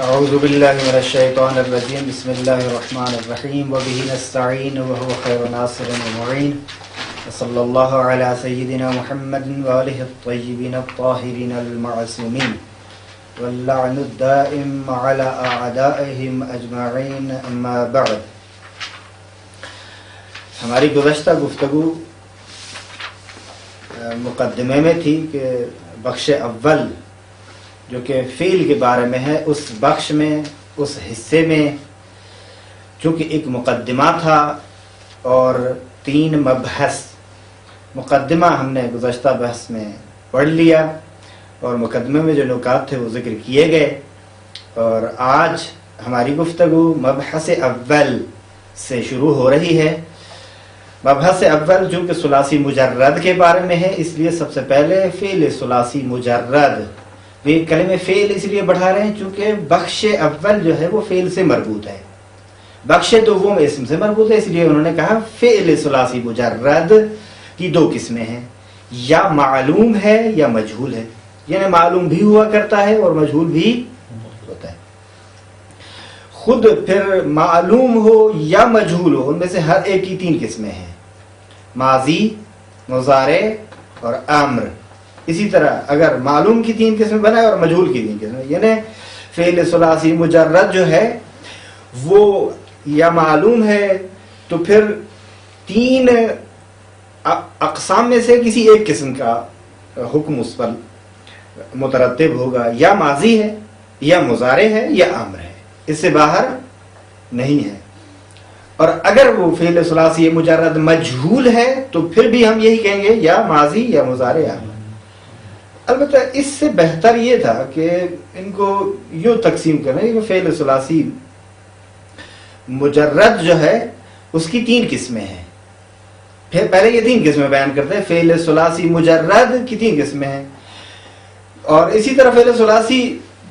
اعوذ باللہ من الشیطان الرجیم بسم اللہ الرحمن الرحیم وبہ نستعین وهو خیر ناصر ومعین وصلی اللہ علی سیدنا محمد وآلہ الطیبین الطاہرین المعصومین واللعن الدائم علی اعدائهم اجمعین اما بعد. ہماری گزشتہ گفتگو مقدمے میں تھی کہ بخش اول جو کہ فعل کے بارے میں ہے، اس بخش میں، اس حصے میں چونکہ ایک مقدمہ تھا اور 3 مبحث. مقدمہ ہم نے گزشتہ بحث میں پڑھ لیا اور مقدمے میں جو نکات تھے وہ ذکر کیے گئے، اور آج ہماری گفتگو مبحث اول سے شروع ہو رہی ہے. مبحث اول جو کہ ثلاثی مجرد کے بارے میں ہے، اس لیے سب سے پہلے فعل ثلاثی مجرد، یہ کلمہ فعل اس لیے بڑھا رہے ہیں چونکہ بخش اول جو ہے وہ فعل سے مربوط ہے، بخش دوم اسم سے مربوط ہے، اس لیے انہوں نے کہا فعل ثلاثی مجرد کی 2 قسمیں ہیں، یا معلوم ہے یا مجہول ہے. یعنی معلوم بھی ہوا کرتا ہے اور مجہول بھی ہوتا ہے. خود پھر معلوم ہو یا مجہول ہو، ان میں سے ہر ایک کی 3 قسمیں ہیں، ماضی، مضارع اور امر. اسی طرح اگر معلوم کی 3 قسمیں بنائے اور مجہول کی 3 قسمیں، یعنی فعل ثلاثی مجرد جو ہے وہ یا معلوم ہے تو پھر 3 اقسام میں سے کسی ایک قسم کا حکم اس پر مترتب ہوگا، یا ماضی ہے یا مضارع ہے یا امر ہے، اس سے باہر نہیں ہے. اور اگر وہ فعل ثلاثی مجرد مجہول ہے تو پھر بھی ہم یہی کہیں گے یا ماضی یا مضارع یا امر. البتہ اس سے بہتر یہ تھا کہ ان کو یوں تقسیم کریں کہ فعل ثلاثی مجرد جو ہے اس کی 3 قسمیں ہیں. پھر پہلے یہ 3 قسمیں بیان کرتے ہیں، فعل ثلاثی مجرد کی 3 قسمیں ہیں. اور اسی طرح فعل ثلاثی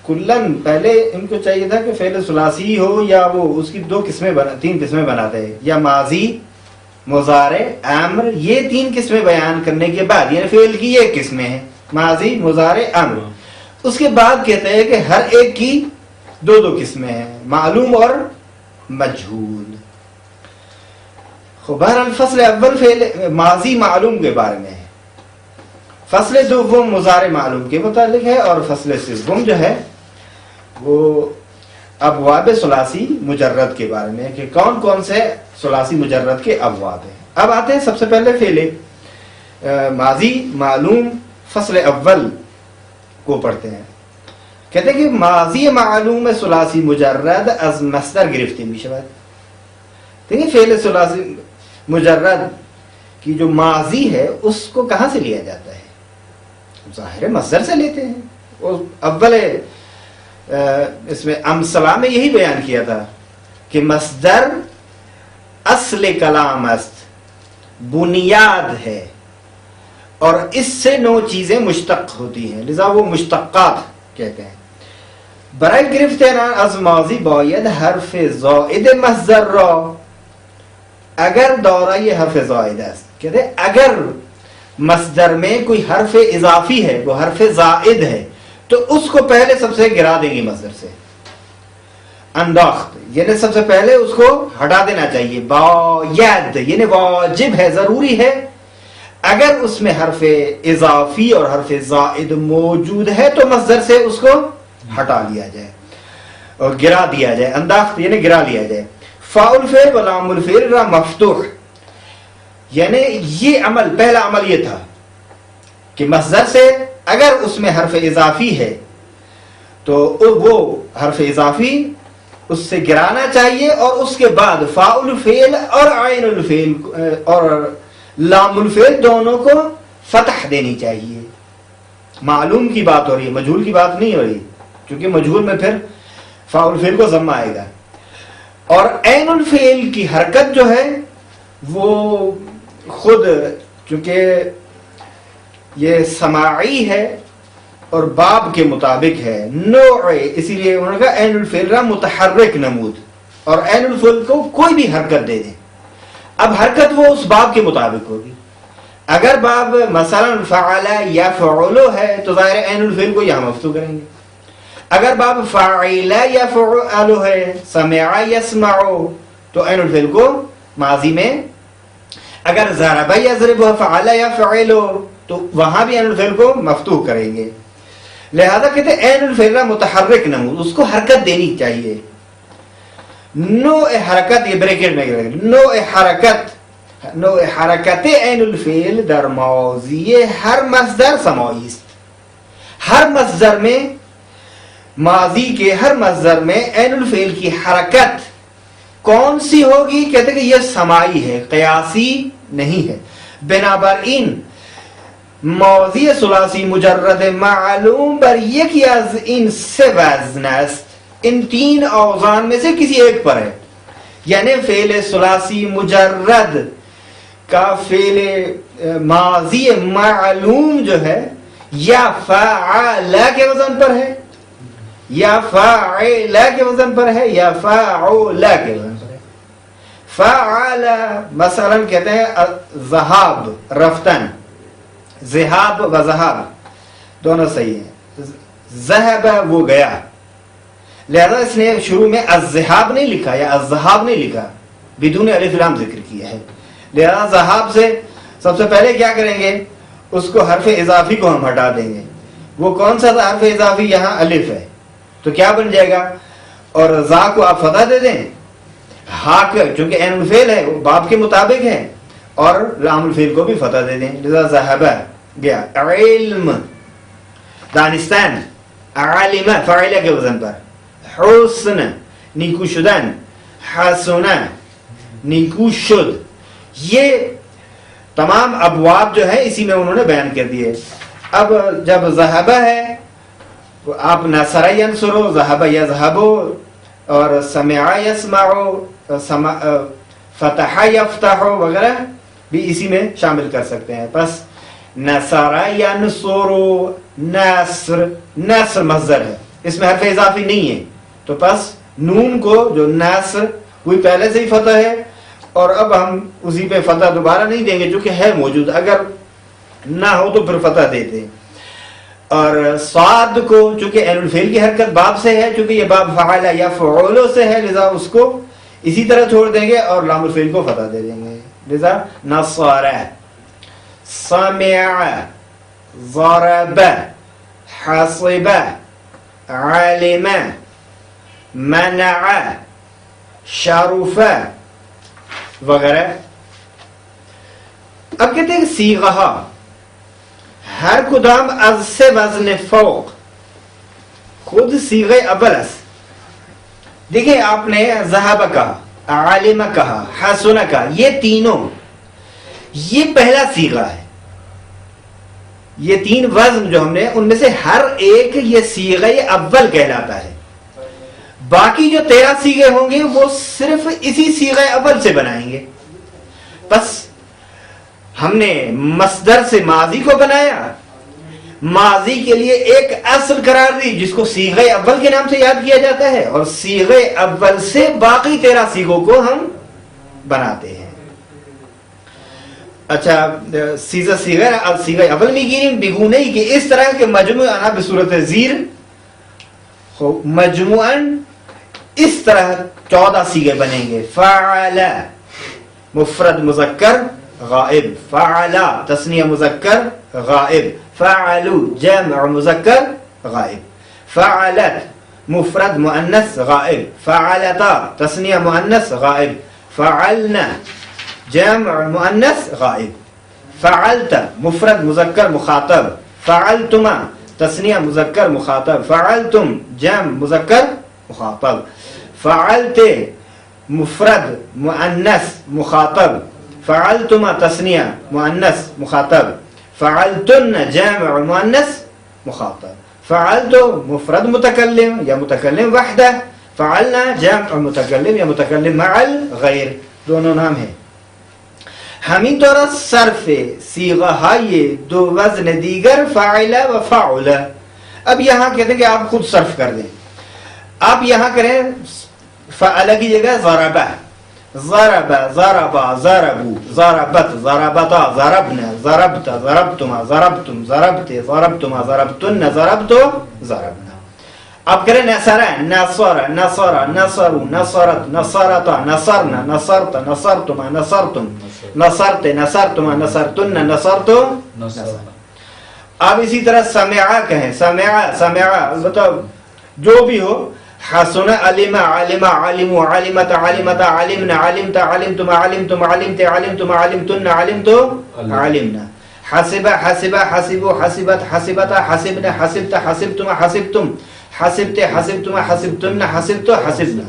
کلن پہلے ان کو چاہیے تھا کہ فعل ثلاثی ہو یا وہ اس کی 3 قسمیں بناتے ہیں، یا ماضی، مضارع، امر. یہ 3 قسمیں بیان کرنے کے بعد یعنی فعل کی یہ قسمیں ہیں، ماضی، مضارع، امر. اس کے بعد کہتے ہیں کہ ہر ایک کی 2 قسمیں ہیں، معلوم اور مجہول. بہرحال فصل اول فعل ماضی معلوم کے بارے میں ہے، فصل دوم مضارع معلوم کے متعلق ہے، اور فصل سوم جو ہے وہ ابواب ثلاثی مجرد کے بارے میں ہے کہ کون کون سے ثلاثی مجرد کے ابواب ہیں. اب آتے ہیں سب سے پہلے فعل ماضی معلوم فصل اول کو پڑھتے ہیں. کہتے ہیں کہ ماضی معلوم ثلاثی مجرد از مصدر گرفته می شود. دیکھیں فعل ثلاثی مجرد کی جو ماضی ہے اس کو کہاں سے لیا جاتا ہے؟ ظاہر مصدر سے لیتے ہیں. اور اول اس میں امثلہ میں یہی بیان کیا تھا کہ مصدر اصل کلام است، بنیاد ہے، اور اس سے 9 چیزیں مشتق ہوتی ہیں، لذا وہ مشتقات کہتے ہیں. برای گرفتن از ماضی باید حرف زائد مصدر را اگر دارای حرف زائد است. کہتے ہیں اگر مصدر میں کوئی حرف اضافی ہے، وہ حرف زائد ہے، تو اس کو پہلے سب سے گرا دیں گی مصدر سے. انداخت یعنی سب سے پہلے اس کو ہٹا دینا چاہیے. باید یعنی واجب ہے، ضروری ہے. اگر اس میں حرف اضافی اور حرف زائد موجود ہے تو مصدر سے اس کو ہٹا لیا جائے اور گرا دیا جائے. انداخت یعنی گرا لیا جائے. فاعل فعل و لام الفعل را مفتوح، یعنی یہ عمل، پہلا عمل یہ تھا کہ مصدر سے اگر اس میں حرف اضافی ہے تو وہ حرف اضافی اس سے گرانا چاہیے، اور اس کے بعد فاعل فعل اور عین الفعل اور لام الفعل دونوں کو فتح دینی چاہیے. معلوم کی بات ہو رہی ہے، مجہول کی بات نہیں ہو رہی، کیونکہ مجہول میں پھر فاعل فعل کو ضمہ آئے گا. اور عین الفعل کی حرکت جو ہے وہ خود چونکہ یہ سماعی ہے اور باب کے مطابق ہے، نوع، اسی لیے انہوں نے کہا عین الفعل را متحرک نمود، اور عین الفعل کو کوئی بھی حرکت دے دیں. اب حرکت وہ اس باب کے مطابق ہوگی. اگر باب مثلا فعل یا فعلو ہے تو ظاہر عین الفعل کو یہاں مفتوح کریں گے. اگر باب فاعل یفعل ہے، سمع یسمع، تو عین الفعل کو ماضی میں، اگر ضرب یضرب فعل یفعل تو وہاں بھی عین الفعل کو مفتوح کریں گے. لہذا کہتے ہیں عین الفعل متحرک نہ ہو، اس کو حرکت دینی چاہیے. نوع حرکت، یہ بریکٹ میں نوع حرکت عین الفعل در ماضی ہر مصدر سماعی است. ہر مصدر میں، ماضی کے ہر مصدر میں عین الفعل کی حرکت کون سی ہوگی؟ کہتے ہیں کہ یہ سماعی ہے، قیاسی نہیں ہے. بنابراین ماضی ثلاثی مجرد معلوم بر یکی از این سه وزن است، ان تین اوزان میں سے کسی ایک پر ہے. یعنی فعل ثلاثی مجرد کا فعل ماضی معلوم جو ہے یا فعل کے وزن پر ہے، یا فاعل کے وزن پر ہے، یا فاعل کے وزن پر ہے. فعل مثلا کہتے ہیں ذہاب رفتن، ذہاب و ذہاب دونوں صحیح ہیں. ذہب وہ گیا، لہذا اس نے شروع میں الذہاب نہیں لکھا یا الذہاب نہیں لکھا، بدون الف لام ذکر کیا ہے. لہذا ذہاب سے سب سے پہلے کیا کریں گے؟ اس کو حرف اضافی کو ہم ہٹا دیں گے. وہ کون سا حرف اضافی؟ یہاں الف ہے، تو کیا بن جائے گا؟ اور ذا کو آپ فتح دے دیں، ہا چونکہ عین الفعل ہے وہ باب کے مطابق ہے، اور لام الفعل کو بھی فتح دے دیں. لذا ذهب گیا. علم دانستان، علم فاعل کے وزن پر. حسن نیکو شدن، حسن نیکو شد. یہ تمام ابواب جو ہے اسی میں انہوں نے بیان کر دیے. اب جب ذهب ہے آپ نصر ینصر، ذهب یذهب، اور سمع یسمع، فتح یفتح وغیرہ بھی اسی میں شامل کر سکتے ہیں. پس نصر ینصر، نصر، نصر مصدر ہے، اس میں حرف اضافی نہیں ہے، تو پس نون کو جو نصر وہی پہلے سے ہی فتح ہے، اور اب ہم اسی پہ فتح دوبارہ نہیں دیں گے چونکہ ہے موجود، اگر نہ ہو تو پھر فتح دیتے ہیں. اور صاد کو چونکہ عین الفعل کی حرکت باب سے ہے، چونکہ یہ باب فعل یا فعول سے ہے، لذا اس کو اسی طرح چھوڑ دیں گے اور لام الفعل کو فتح دے دیں گے. لذا نصر، سمع، ضرب، حصب، علم، منع، شرف وغیرہ. اب کہتے ہیں صیغہ ہر کدام از سے وزن فوق، خود صیغہ اول است. دیکھیں آپ نے ذہب کہا، عالم کہا، حسن کہا، یہ تینوں یہ پہلا صیغہ ہے. یہ تین وزن جو ہم نے ان میں سے ہر ایک یہ صیغہ اول کہلاتا ہے. باقی جو 13 صیغے ہوں گے وہ صرف اسی صیغہ اول سے بنائیں گے. بس ہم نے مصدر سے ماضی کو بنایا، ماضی کے لیے ایک اصل قرار دی جس کو صیغہ اول کے نام سے یاد کیا جاتا ہے، اور صیغہ اول سے باقی 13 صیغوں کو ہم بناتے ہیں. اچھا صیغہ اول میں گیریم بگونے کہ اس طرح کے مجموعہ بصورت زیر، مجموعاً اس طرح 14 صیغے بنیں گے. فعل مفرد مذکر غائب، فعل تثنیہ مذکر غائب، فعلوا جمع مذکر غائب، فعلت مفرد مؤنث غائب، فعلتا تثنیہ مؤنث غائب، فعلنا جمع مؤنث غائب، فعلت مفرد مذکر مخاطب، فعلتما تثنیہ مذکر مخاطب، فعلتم جمع مذکر مخاطب، فعلت مفرد مؤنث مخاطب، فعلتما تثنیہ مؤنث مخاطب، فعلتن جمع مؤنث مخاطب، فعلت مفرد متکلم یا متکلم وحدہ، فعلنا جمع متکلم یا متکلم مع الغیر، دونوں نام ہیں. ہمیں طور صرف صیغہ دو وزن دیگر فاعل و فاعل. اب یہاں کہتے ہیں کہ آپ خود صرف کر دیں. آپ یہاں کریں فعل کی جگہ ضربہ، ضرب، ضربا، ضربو، ضربت، ضربتا، ضربنا، ضربت، ضربتما، ضربتم، ضربت، ضربتما، ضربتن، ضربتو، ضربنا. آپ کریں نصرہ نصر نصر نصروا نصرت نصرتا نصرنا نصرت نصرتما نصرتم نصرت نصرتما نصرتن نصرتو نصرنا. اب اسی طرح سمعا کہیں سمعا سمعا مطلب جو بھی ہو حسن علم علم علم علمت علمت علمنا علمت علمتم علمتم علمت علمتم علمتن علمتو علمنا. حسب حسب حسبوا حسبت حسبتا حسبنا حسبت حسبتم حسبتم حسبت حسبتم حسبتن حسبتو حسبنا.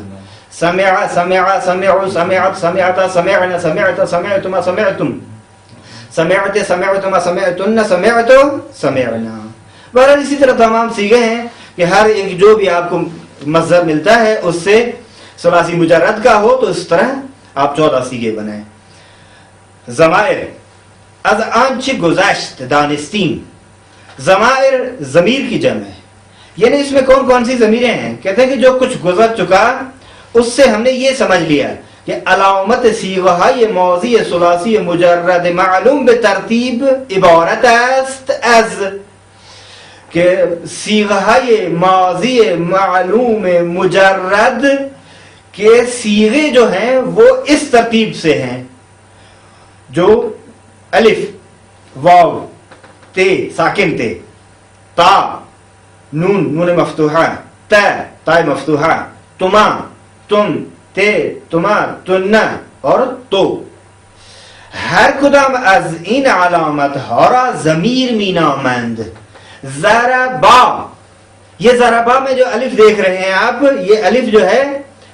سمع سمع سمعوا سمعت سمعتا سمعنا سمعت سمعتما سمعتم سمعت سمعتما سمعتن سمعتو سمعنا. بہرحال اسی طرح تمام صیغے ہیں کہ ہر ایک جو بھی آپ کو مصدر ملتا ہے اس سے ثلاثی مجرد کا ہو تو اس طرح آپ 14 صیغے بنائیں. ضمائر از آنچه گذشت دانستیم. ضمائر ضمیر کی جمع ہے، یعنی اس میں کون کون سی ضمیریں ہیں؟ کہتے ہیں کہ جو کچھ گزر چکا اس سے ہم نے یہ سمجھ لیا کہ علامت صیغہ یہ ماضی ثلاثی مجرد معلوم به ترتیب عبارت است از کہ صیغہ ماضی معلوم مجرد کے صیغے جو ہیں وہ اس ترتیب سے ہیں جو الف واو تے ساکن تے تا نون نون مفتوحہ تا تا مفتوحہ تما تم تے تما تن اور تو. ہر کدام از این علامت ہارا ضمیر مینامند. ضربا یہ ضربا میں جو الف دیکھ رہے ہیں آپ یہ الف جو ہے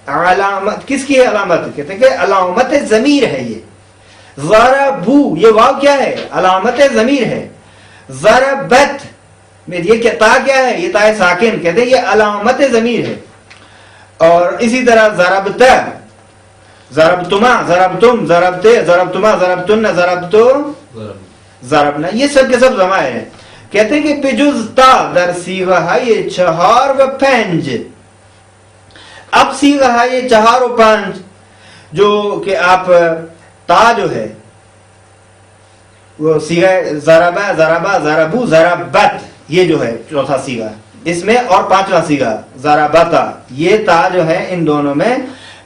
علامت کس کی ہے؟ علامت کہتے ہیں کہ علامت ضمیر ہے. یہ ضربو یہ واو کیا ہے؟ علامت ضمیر ہے. ضربت میں یہ تا کیا ہے؟ یہ تا ساکن کہتے ہیں یہ علامت ضمیر ہے. اور اسی طرح ضربت ضربتما ضربتم ضربتے ضربتما ضربتن ضربتو ضربنا یہ سب کے سب ضمائر ہیں. کہتے ہیں کہ بجز تا در صیغہ یہ 4 و 5. اب صیغہ یہ 4 و 5 جو کہ آپ تا جو ہے وہ صیغہ ضربا ضربا ضربو ضربت یہ جو ہے چوتھا صیغہ اس میں، اور 5واں صیغہ ضربتا یہ تا جو ہے ان دونوں میں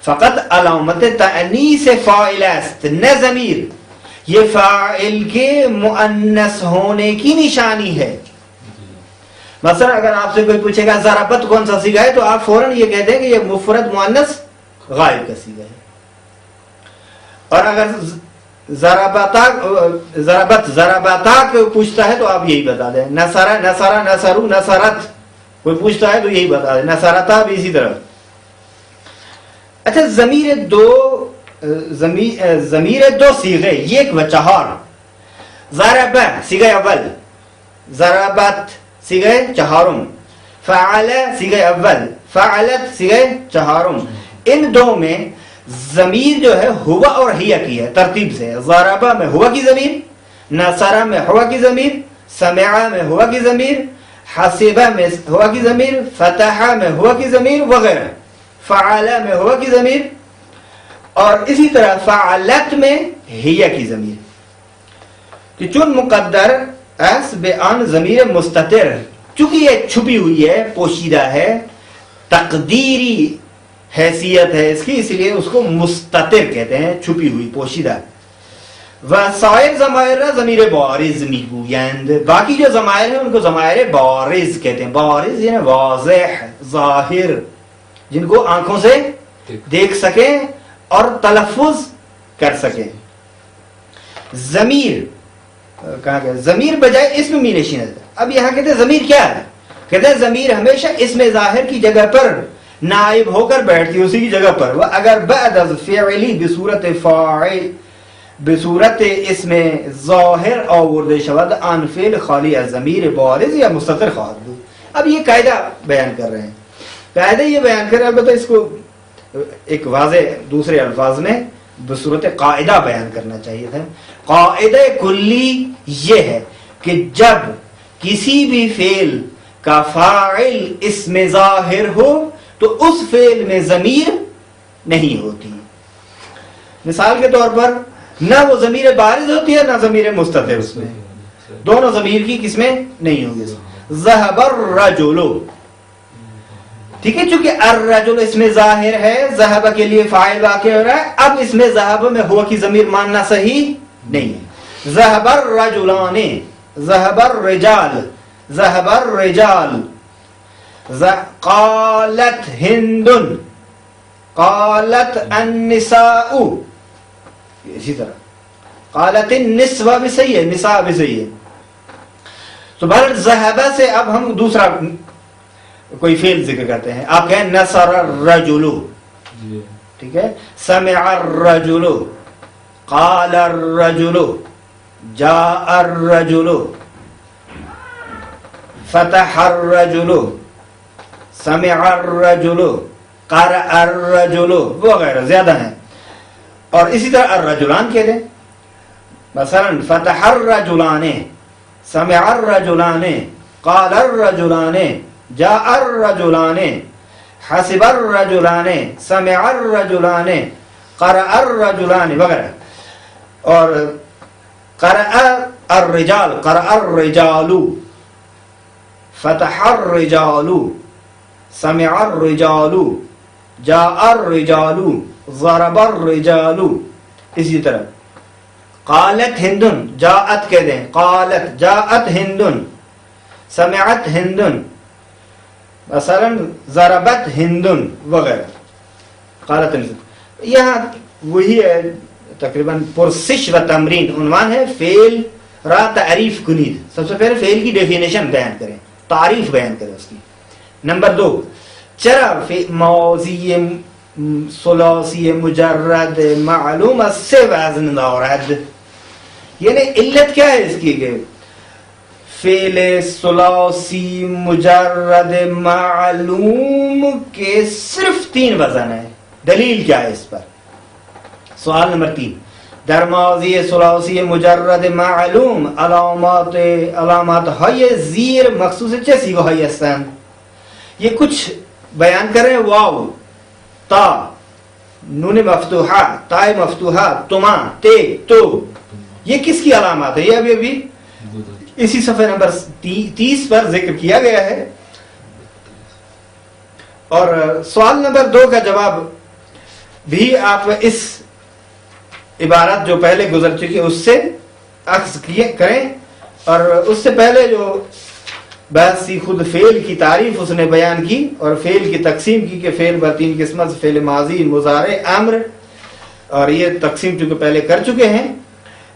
فقط علامت تانیث فاعل است نہ ضمیر. یہ فاعل کے مؤنث ہونے کی نشانی ہے. مثلا اگر آپ سے کوئی پوچھے گا ضربت کون سا صیغہ ہے تو آپ فوراً یہ کہہ دیں کہ یہ مفرد مؤنث غائب کا صیغہ ہے. اور اگر ضربت ضربتا پوچھتا ہے تو آپ یہی بتا دیں. نصرہ نصرہ نصرو نصرت کوئی پوچھتا ہے تو یہی بتا دیں. نصرتا بھی اسی طرح. اچھا ضمیر دو صیغے یہ 1 و 4. ضرب صیغہ اول، ضربت صیغہ 4، فعل صیغہ اول، فعلت صیغہ 4. ان دو میں ضمیر جو ہے ہوا اور ہیا کی ہے ترتیب سے. ضربہ میں ہوا کی ضمیر، نصرہ میں ہوا کی ضمیر، سمعہ میں ہوا کی ضمیر، حسبہ میں ہوا کی ضمیر، فتحہ میں ہوا کی ضمیر وغیرہ. فعلہ میں ہوا کی ضمیر اور اسی طرح فعلت میں ہیا کی ضمیر. کہ چون مقدر اس بیان ضمیر مستتر چونکہ یہ چھپی ہوئی ہے پوشیدہ ہے تقدیری حیثیت ہے اس کی، اس لیے اس کو مستتر کہتے ہیں چھپی ہوئی پوشیدہ. وسائر ضمائر ضمیر بارز میگویند. باقی جو ضمائر ہیں ان کو ضمائر بارز کہتے ہیں. بارز یعنی واضح ظاہر جن کو آنکھوں سے دیکھ سکیں اور تلفظ کر سکیں. ضمیر کہاں گئے؟ ضمیر بجائے اسم مینشین ہے. اب یہاں کہتے ہیں ضمیر کیا ہے؟ کہتے ہیں ضمیر ہمیشہ اسم ظاہر کی جگہ پر نائب ہو کر بیٹھتی اسی کی جگہ پر. اگر بعد از فعلی بصورت فاعل بصورت اسم ظاہر آورده شود آن فعل خالی از ضمیر بارز یا مستتر خواهد بود. اب یہ قاعدہ بیان کر رہے ہیں. قاعدہ یہ بیان کر رہے ہیں، البتہ اس کو ایک واضح دوسرے الفاظ میں بصورت قاعدہ بیان کرنا چاہیے تھا. قاعدہ کلی یہ ہے کہ جب کسی بھی فعل کا فاعل اسم ظاہر ہو تو اس فعل میں ضمیر نہیں ہوتی. مثال کے طور پر نہ وہ ضمیر بارز ہوتی ہے نہ ضمیر مستتر، اس میں دونوں ضمیر کی قسمیں نہیں ہوں گی. ذهب الرجل ٹھیک ہے، چونکہ الرجل اس میں ظاہر ہے، ذہب کے لیے فاعل واقع ہو رہا ہے، اب اس میں ذہب میں ہوا کی ضمیر ماننا صحیح نہیں ہے. ذهب الرجلان، ذهب الرجال، ذهب الرجال. قالت ہند، قالت النساء، اسی طرح قالت النسوہ بھی صحیح ہے، نساء بھی صحیح ہے. تو بہر ذہبہ سے اب ہم دوسرا کوئی فعل ذکر کرتے ہیں. آپ کہیں نصر الرجل، ٹھیک ہے، سمع الرجل، قال الرجل، جاء الرجل، فتح الرجل، سمع الرجل، قرأ الرجل، وغیرہ زیادہ ہیں. اور اسی طرح الرجلان کہہ دیں، مثلا فتح الرجلان، سمع الرجلان، قال الرجلان، جاء الرجلان، حسب الرجلان، سمع الرجلان، قرأ الرجلان وغیرہ. اور قرأ الرجال، قرأ الرجال، فتح الرجال، سمع الرجال، جاء الرجال، ضرب الرجال. اسی طرح قالت ہندن، جاءت کہہ دیں، قالت، جاءت ہندن، سمعت ہندن، مثلا ضربت ہندن وغیرہ. قالت ہندن. یہاں وہی ہے تقریباً پرسش و تمرین. عنوان ہے فعل را تعریف کنید. سب سے پہلے فعل کی ڈیفینیشن بیان کریں، تعریف بیان کریں اس کی. نمبر 2، چرا ماضی ثلاثی مجرد معلوم سے وزن دارد. یعنی علت کیا ہے اس کی کہ فعل ثلاثی مجرد معلوم کے صرف 3 وزن ہے. دلیل کیا ہے اس پر؟ سوال نمبر 3، در ماضی ثلاثی مجرد معلوم علامات های زیر مخصوص چه سیغه هایی هستند؟ یہ کچھ بیان کر رہے ہیں. واو، تا، نون مفتوحہ، تائے مفتوحہ، تما، تے، تو، یہ کس کی علامات ہے؟ یہ ابھی اسی صفحہ نمبر 30 پر ذکر کیا گیا ہے. اور سوال نمبر 2 کا جواب بھی آپ اس عبارت جو پہلے گزر چکی ہے اس سے اخذ کریں. اور اس سے پہلے جو بحث سی خود فعل کی تعریف اس نے بیان کی اور فعل کی تقسیم کی کہ فعل ب 3 قسمت، فعل ماضی، مضارع، امر. اور یہ تقسیم چونکہ پہلے کر چکے ہیں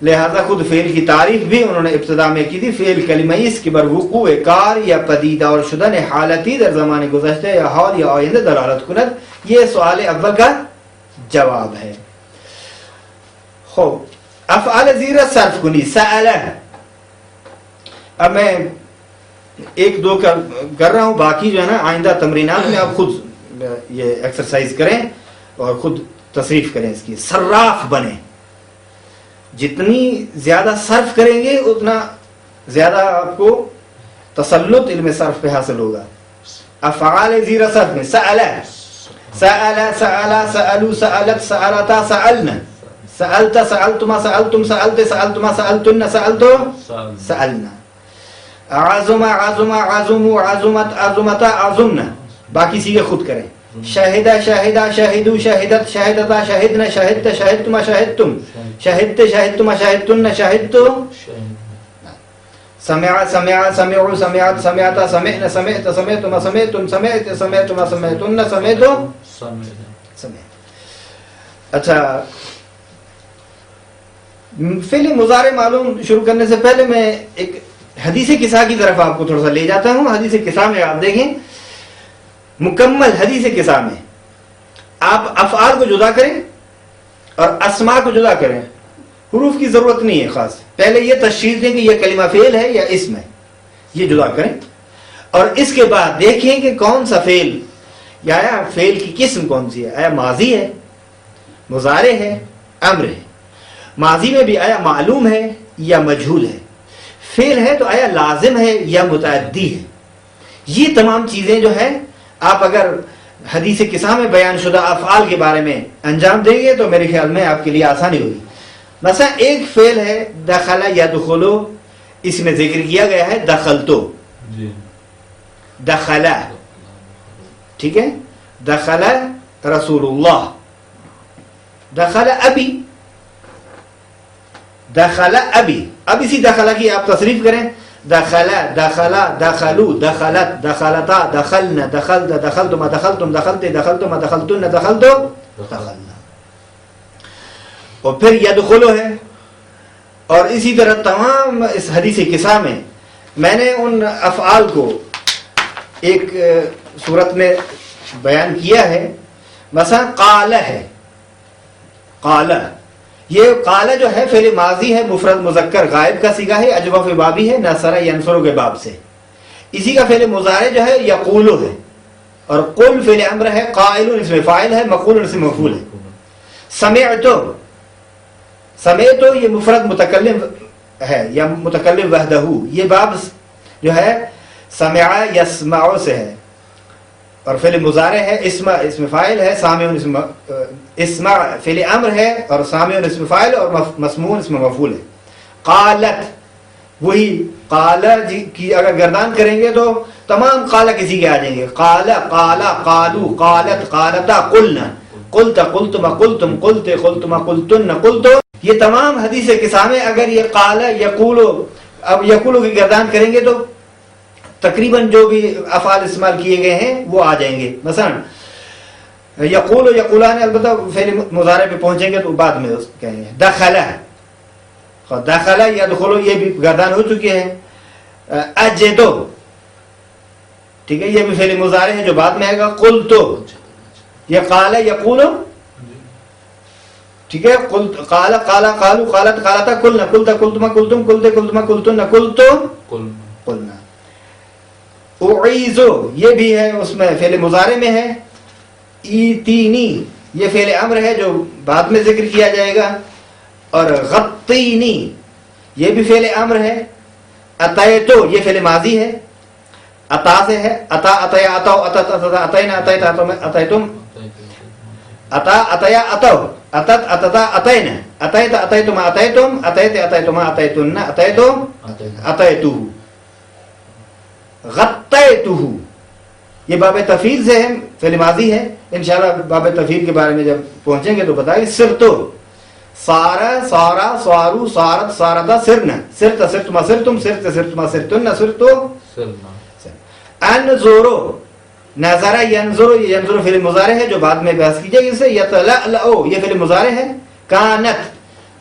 لہذا خود فعل کی تعریف بھی انہوں نے ابتدا میں کی تھی. فعل کلمہ اس کے بر وقوع کار یا پدیدہ اور شدن حالتی در زمان گذشتہ یا حال یا آئندہ دلالت کند. یہ سوال اول کا جواب ہے. خوب، افعال زیرہ صرف کنی. سألہ، اب میں 1-2 کر رہا ہوں، باقی جو ہے نا آئندہ تمرینات میں آپ خود یہ ایکسرسائز کریں اور خود تصریف کریں اس کی. صراف بنیں، جتنی زیادہ صرف کریں گے اتنا زیادہ آپ کو تسلط علم صرف پہ حاصل ہوگا. افعال زیرہ صرف میں سألہ، سألہ، سألہ، سألو، سألت، سألتا، سألنا، سألت، سألتما، سألتم، سألت، سألتما، سألتن، سألتو، سألنا. عظم، عظم، عظمو، عظمت، عظمتا، عظمنا. باقی سیگے خود کریں. شاہدہ، شاہدہ، شاہدو، شاہدت، شاہدتا، شاہدنا، شاہدت، شاہدتما، شاہدتم، شاہدت، شاہدتما، شاہدتن، شاہدتو. سمع، سمع، سمعو، سمعت، سمعتا، سمعنا، سمعت، سمعتما، سمعتم، سمعت، سمعتما، سمعتن، سمعتو، سمعت. اچھا، فعل مضارع معلوم شروع کرنے سے پہلے میں ایک حدیث قصہ کی طرف آپ کو تھوڑا سا لے جاتا ہوں. حدیث قصہ میں آپ دیکھیں، مکمل حدیث قصہ میں آپ افعال کو جدا کریں اور اسماء کو جدا کریں. حروف کی ضرورت نہیں ہے خاص. پہلے یہ تشخیص دیں کہ یہ کلمہ فعل ہے یا اسم ہے، یہ جدا کریں. اور اس کے بعد دیکھیں کہ کون سا فعل یا آیا فعل کی قسم کون سی ہے. آیا ماضی ہے، مضارع ہے، امر ہے. ماضی میں بھی آیا معلوم ہے یا مجہول ہے. فعل ہے تو آیا لازم ہے یا متعدی ہے. یہ تمام چیزیں جو ہے آپ اگر حدیث قصہ میں بیان شدہ افعال کے بارے میں انجام دیں گے تو میرے خیال میں آپ کے لیے آسانی ہوگی. مثلا ایک فعل ہے دخل یدخلو، اس میں ذکر کیا گیا ہے دخلتو، دخلا. ٹھیک ہے. دخل رسول اللہ، دخل ابی، دخل ابی. اب اسی دخلا کی آپ تصریف کریں، دخل، دخلا، دخلوا، دخلت، دخلتا، دخلنا، دخلت، دخلتما، دخلتم، دخلت، دخلتما، دخلتن، دخلتو، دخلنا. اور پھر یدخلو ہے. اور اسی طرح تمام اس حدیث قصہ میں نے ان افعال کو ایک صورت میں بیان کیا ہے. مثلا قال ہے، قال، یہ قال جو ہے فعل ماضی ہے، مفرد مذکر غائب کا صیغہ ہے، اجوف بابی ہے، نصر ینصر کے باب سے. اسی کا فعل مضارع جو ہے یقول ہے، اور قل فعل امر ہے، قائل اسم فاعل ہے، مقول اسم مفعول ہے. سمعت، سمعت یہ مفرد متکلم ہے یا متکلم وحدہ، یہ باب جو ہے سمع یسمع سے ہے، اور فعل مضارع ہے، اسم فاعل ہے، سامع اسمع فعل امر ہے، اور سامع اسم فاعل، اور مسموع اسم مفعول ہے. قالت، وہی قال کی اگر گردان کریں گے تو تمام قال کسی کے آ جائیں گے. قال، قال، قالوا، قالت، قالتا، قلنا، قلت، قلتما، قلتم، قلت، قلتما، قلتن، قلتو. یہ تمام حدیث قصہ میں اگر یہ قال، یقولو، اب یقولو کی گردان کریں گے تو تقریباً جو بھی افعال استعمال کیے گئے ہیں وہ آ جائیں گے. مثلا یقول و یقولان البتہ فعل مضارع پہ پہنچیں گے تو بعد میں کہیں گے. دخل، دخل یدخل یہ بھی گردان ہو چکی ہے. اجدو، ٹھیک ہے، یہ بھی فعل مضارع ہے جو بعد میں آئے گا. قلتو، یہ قال یقول، ٹھیک ہے، قال، قال، قالوا، قالت، قالتا، قلنا، قلت، قلتما، قلتم، قلت، قلتما، قلتن، قلتو، قلنا. اعیذو یہ بھی ہے اس میں فعل مضارع میں ہے. ایتینی یہ فعل امر ہے جو بعد میں ذکر کیا جائے گا. اور غطینی یہ بھی فعل امر ہے. اتیتو یہ فعل ماضی ہے، عطا سے ہے، عطا، عطیا، عطو، عطت، عطتا، عطینا، عطیت، عطیتم، عطا، عطیا، عطو، عطت، عطتا، عطینا، عطیت، عطیتما، عطیتم، عطیت، عطیتما، عطیتن، عطیتو، عطیتو. غطیتہ یہ باب تفعیل سے ہے، فعل ماضی ہے. انشاءاللہ باب تفعیل کے بارے میں جب پہنچیں گے تو بتائیں. سرتو، سارا، سارا، سوارو، سارت، سارتا، سرنا، سرت، سرتما، سرتم، سرت، سرتما، سرتن، سرتو، انظرو، نظر ینظر، ینظر فعل مضارع ہے جو بعد میں بحث کیجئے گا. اس سے یتلألؤ یہ فعل مضارع ہے. کانت،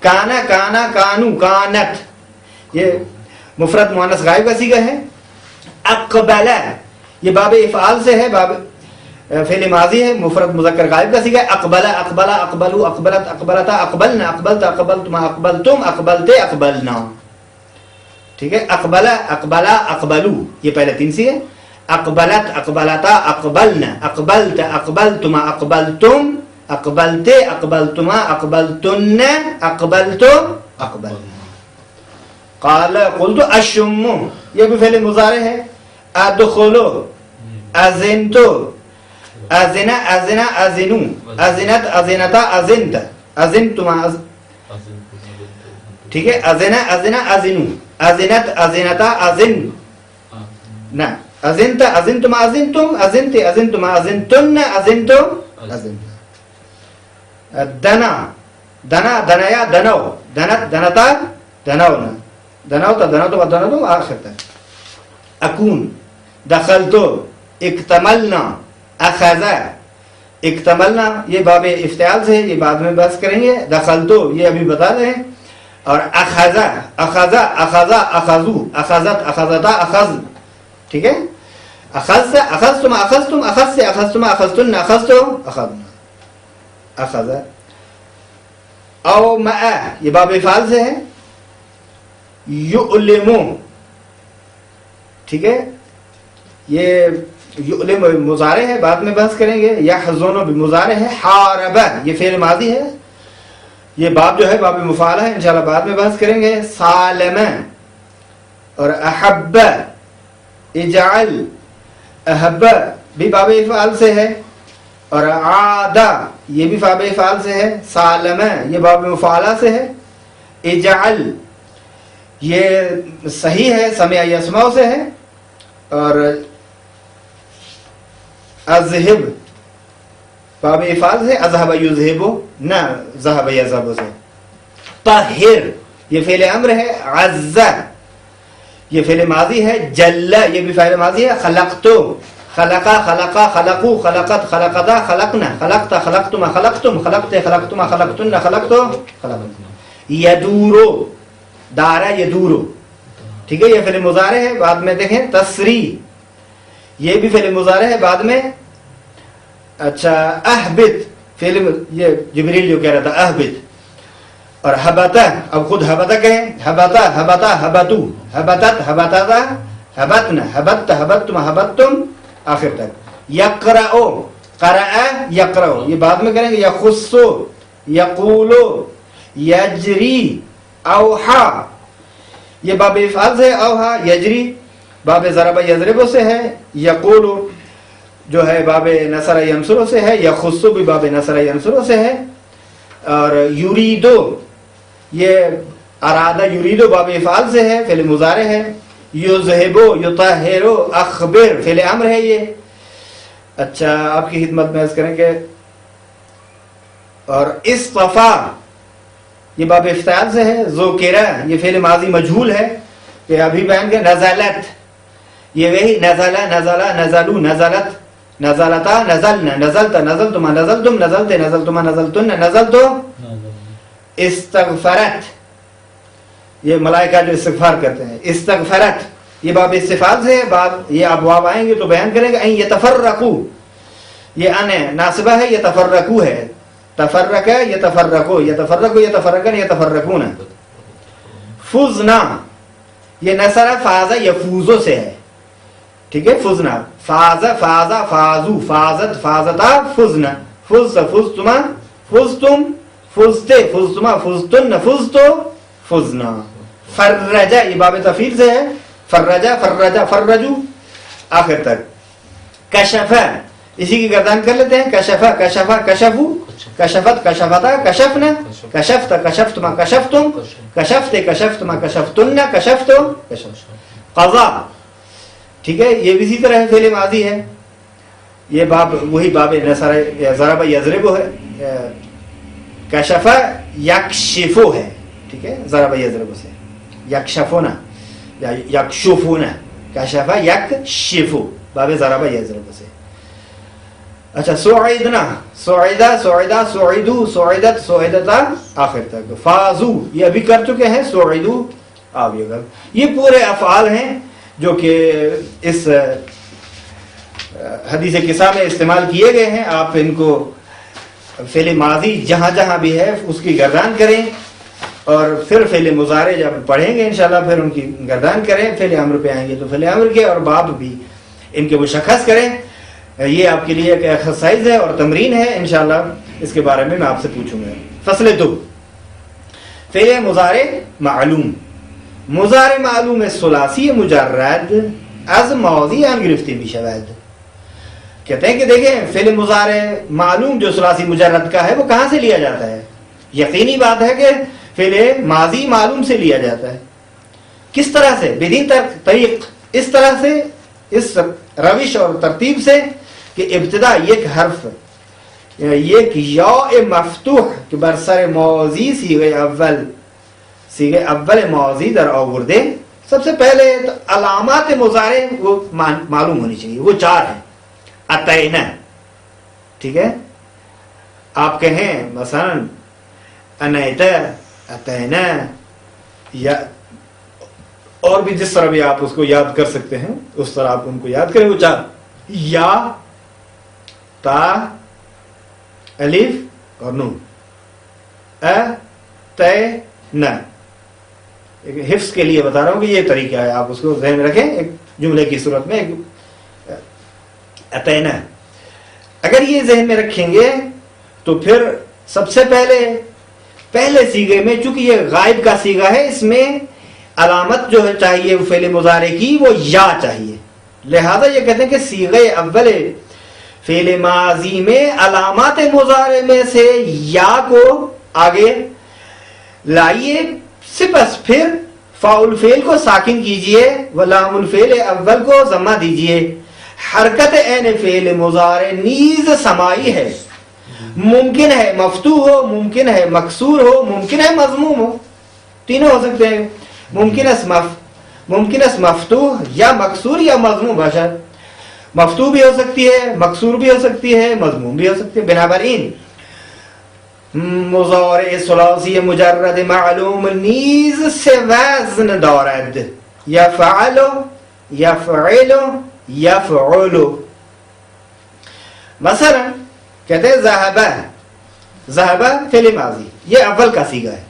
کانا، کانا، کانو، کانت یہ مفرد مؤنث غائب کا صیغہ ہے. اقبل یہ باب افعال سے ہے، باب فعل ماضی ہے، مفرد مذکر غائب کا صیغہ ہے. اقبل، اقبلا، اقبلوا، اقبلت، اقبلتا، اقبلنا، اقبلت، اقبلتما، اقبلتم، اقبلتے، اقبلنا. ٹھیک ہے. اقبل، اقبلا، اقبلوا یہ پہلے تین سی ہے. اقبلت، اقبلتا، اقبلنا، اقبلت، اقبلتما، اقبلتم، اقبلتے، اقبلتما، اقبلتن، اقبلتو، اقبلنا. قال قلت اشم یہ بھی فعل مضارع ہے. ادخلو، اذنتو، اذنا، اذنا، اذنو، اذنت، اذنتا، اذنت، اذنتما، ٹھیک ہے. اذنا، اذنا، اذنو، اذنت، اذنتا، اذن نہ، اذنت، اذنتما، اذنتم، اذنت، اذنتما، اذنتن، اذنتو، اذنت. دنا، دنا، دنیا، دنو، دنت، دنتا، دنونا، دنوتا، دنوتا، دنوتم آخر تک. اکون، دخلتو، اکتملنا، اخذا، اکتملنا یہ باب افتعال سے ہے، یہ بعد میں بحث کریں گے. دخلتو یہ ابھی بتا رہے ہیں. اور اخذا، اخذا، اخذا، اخذو، اخذت، اخذتا، اخذ، ٹھیک ہے. اخذ سے اخذتم، اخذتم، اخذ سے اخذتم، اخذتن، اخذتو، اخذنا، اخذا. او مع یہ باب افعال سے ہے. یعلمو، ٹھیک ہے، یہ یعلم مضارع ہے، بعد میں بحث کریں گے. یحزن بھی مضارع ہے. حارب یہ فعل ماضی ہے، یہ باب جو ہے باب مفعلہ ہے، انشاءاللہ بعد میں بحث کریں گے. سالم اور احب، اجعل، احب بھی باب افعال سے ہے. اور عادہ یہ بھی باب افعال سے ہے. سالم یہ باب مفعلہ سے ہے. اجعل یہ صحیح ہے، سمع یسمع سے ہے. اور اذهب باب افعال سے اذهب یذهب نہ ذهب یذهب سے. طہر یہ فعل امر ہے. عز یہ فعل ماضی ہے. جل یہ بھی فعل ماضی ہے. خلقت خلقا خلقا خلقو خلقت خلقتا خلقنا خلقت خلقتما خلقتم خلقت خلقتما خلقتن خلقتو خلقتم. یدورو دارا یدورو ٹھیک ہے یہ فعل مضارع ہے. بعد میں دیکھیں تسری یہ بھی فعل مضارع ہے. بعد میں اچھا احبت فعل یہ جبریل جو کہہ رہا تھا احبت. اور حبتا اب خود حبتا کہیں حبتا حبتا حبتو حبتت حبتتا حبتنا حبت حبتتم حبتتم آخر تک. یقرأو قرأ یقرأو یہ بعد میں کریں گے. یخصو یقولو یجری اوحا یہ باب افعال سے. اوحا یجری باب ضرب یضرب سے ہے. یقولو جو ہے باب نصر ینصر سے ہے. یخصو بھی باب نصر ینصر سے ہے. اور یریدو یہ ارادہ یریدو باب افعال سے ہے فعل مضارع ہے. یذہبو یطہرو اخبر فعل امر ہے یہ. اچھا آپ کی خدمت میں عرض کریں کہ اور اصطفا یہ باب افتعال سے ہے. ذکرہ یہ فعل ماضی مجہول ہے کہ ابھی بیان کے. نزلت یہ وہی نزلہ نزلہ نزلو نزلت نزلتا نزلنا نزلت نزلتما نزلتم نزلت نزلتما نزلتن نزلتو. استغفرت یہ ملائکہ جو استغفار کرتے ہیں. استغفرت یہ باب استفعال سے ہے. باب یہ ابواب آئیں گے تو بیان کریں گے. ان یتفرقو یہ ان ناصبہ ہے. یتفرقو ہے. تفرق یتفرقو یتفرقو یتفرقن یتفرقون. فزنا یہ نصر فاز یفوزو سے ہے ٹھیک ہے. فزنا فاز فازا فازو فازت فازتا فزنا فز فزتما فزتم فزتے فزتما فزتن فزتو فزنا. فرجا یہ باب تفعیل سے ہے. فرجا فرجا فرجو آخر تک. کشفا اسی کی گردان کر لیتے ہیں. کشفا کشفا کشفو کشفت کشفتا کشفنا کشفت کشفتما کشفتم کشفت کشفتما کشفتن کشفتو قضا ٹھیک ہے. یہ بھی اسی طرح فعل ماضی ہے. یہ باب وہی باب نصر ضرب یضرب ہے. کشفا یکشفو ہے ٹھیک ہے. ضرب یضرب سے یکشفونا یا یکشفونا. کشفا یکشفو باب ضرب یضرب سے. اچھا سعیدنا سعیدہ سعیدہ سعیدو سعیدت سعیدتا آخر تک. فازو یہ ابھی کر چکے ہیں. سعیدو آگے کر. یہ پورے افعال ہیں جو کہ اس حدیث قصہ میں استعمال کیے گئے ہیں. آپ ان کو فعل ماضی جہاں جہاں بھی ہے اس کی گردان کریں اور پھر فعل مضارع جب پڑھیں گے انشاءاللہ پھر ان کی گردان کریں. فعل امر پہ آئیں گے تو فعل امر کے اور باب بھی ان کے مشخص کریں. یہ آپ کے لیے ایک ایکسرسائز ہے اور تمرین ہے. انشاءاللہ اس کے بارے میں آپ سے پوچھوں گا. فصل 2 فعل مضارع معلوم. مضارع معلوم ثلاثی مجرد از ماضی ان گرفته می شود. کہتے ہیں کہ دیکھیں فعل مضارع معلوم جو ثلاثی مجرد کا ہے وہ کہاں سے لیا جاتا ہے. یقینی بات ہے کہ فعل ماضی معلوم سے لیا جاتا ہے. کس طرح سے؟ بدین طریق اس طرح سے اس روش اور ترتیب سے کہ ابتدا یک حرف یک یا مفتوح کہ بر سر ماضی صیغه اول ماضی در آورده. سب سے پہلے علامات مضارع وہ معلوم ہونی چاہیے. وہ 4 ہیں. اتینا ٹھیک ہے. آپ کہیں مثلا انیتا اتینا یا اور بھی جس طرح بھی آپ اس کو یاد کر سکتے ہیں اس طرح آپ ان کو یاد کریں. وہ 4 یا تا الف اور نون. اتینا حفظ کے لیے بتا رہا ہوں کہ یہ طریقہ ہے. آپ اس کو ذہن میں رکھیں ایک جملے کی صورت میں. اتینا اگر یہ ذہن میں رکھیں گے تو پھر سب سے پہلے صیغے میں چونکہ یہ غائب کا صیغہ ہے اس میں علامت جو ہے چاہیے فعل مضارع کی وہ یا چاہیے. لہذا یہ کہتے ہیں کہ صیغہ اول فعل ماضی میں علامات مضارع میں سے یا کو آگے لائیے. سپس پھر فاعل فعل کو ساکن کیجئے و لام الفعل اول کو ضمہ دیجئے. حرکت عین فعل مضارع نیز سماعی ہے، ممکن ہے مفتوح ہو، ممکن ہے مکسور ہو، ممکن ہے مضموم ہو، تینوں ہو سکتے ہیں. ممکن ہے مفتوح یا مکسور یا مضموم باشد. مفتوح بھی ہو سکتی ہے، مکسور بھی ہو سکتی ہے، مضموم بھی ہو سکتی ہے. بنابراین مضارع ثلاثی مجرد معلوم نیز سے وزن دارد، یفعل یفعل یفعل. مثلا کہتے ہیں ذہب، ذہب فعل ماضی، یہ اول کا صیغہ ہے.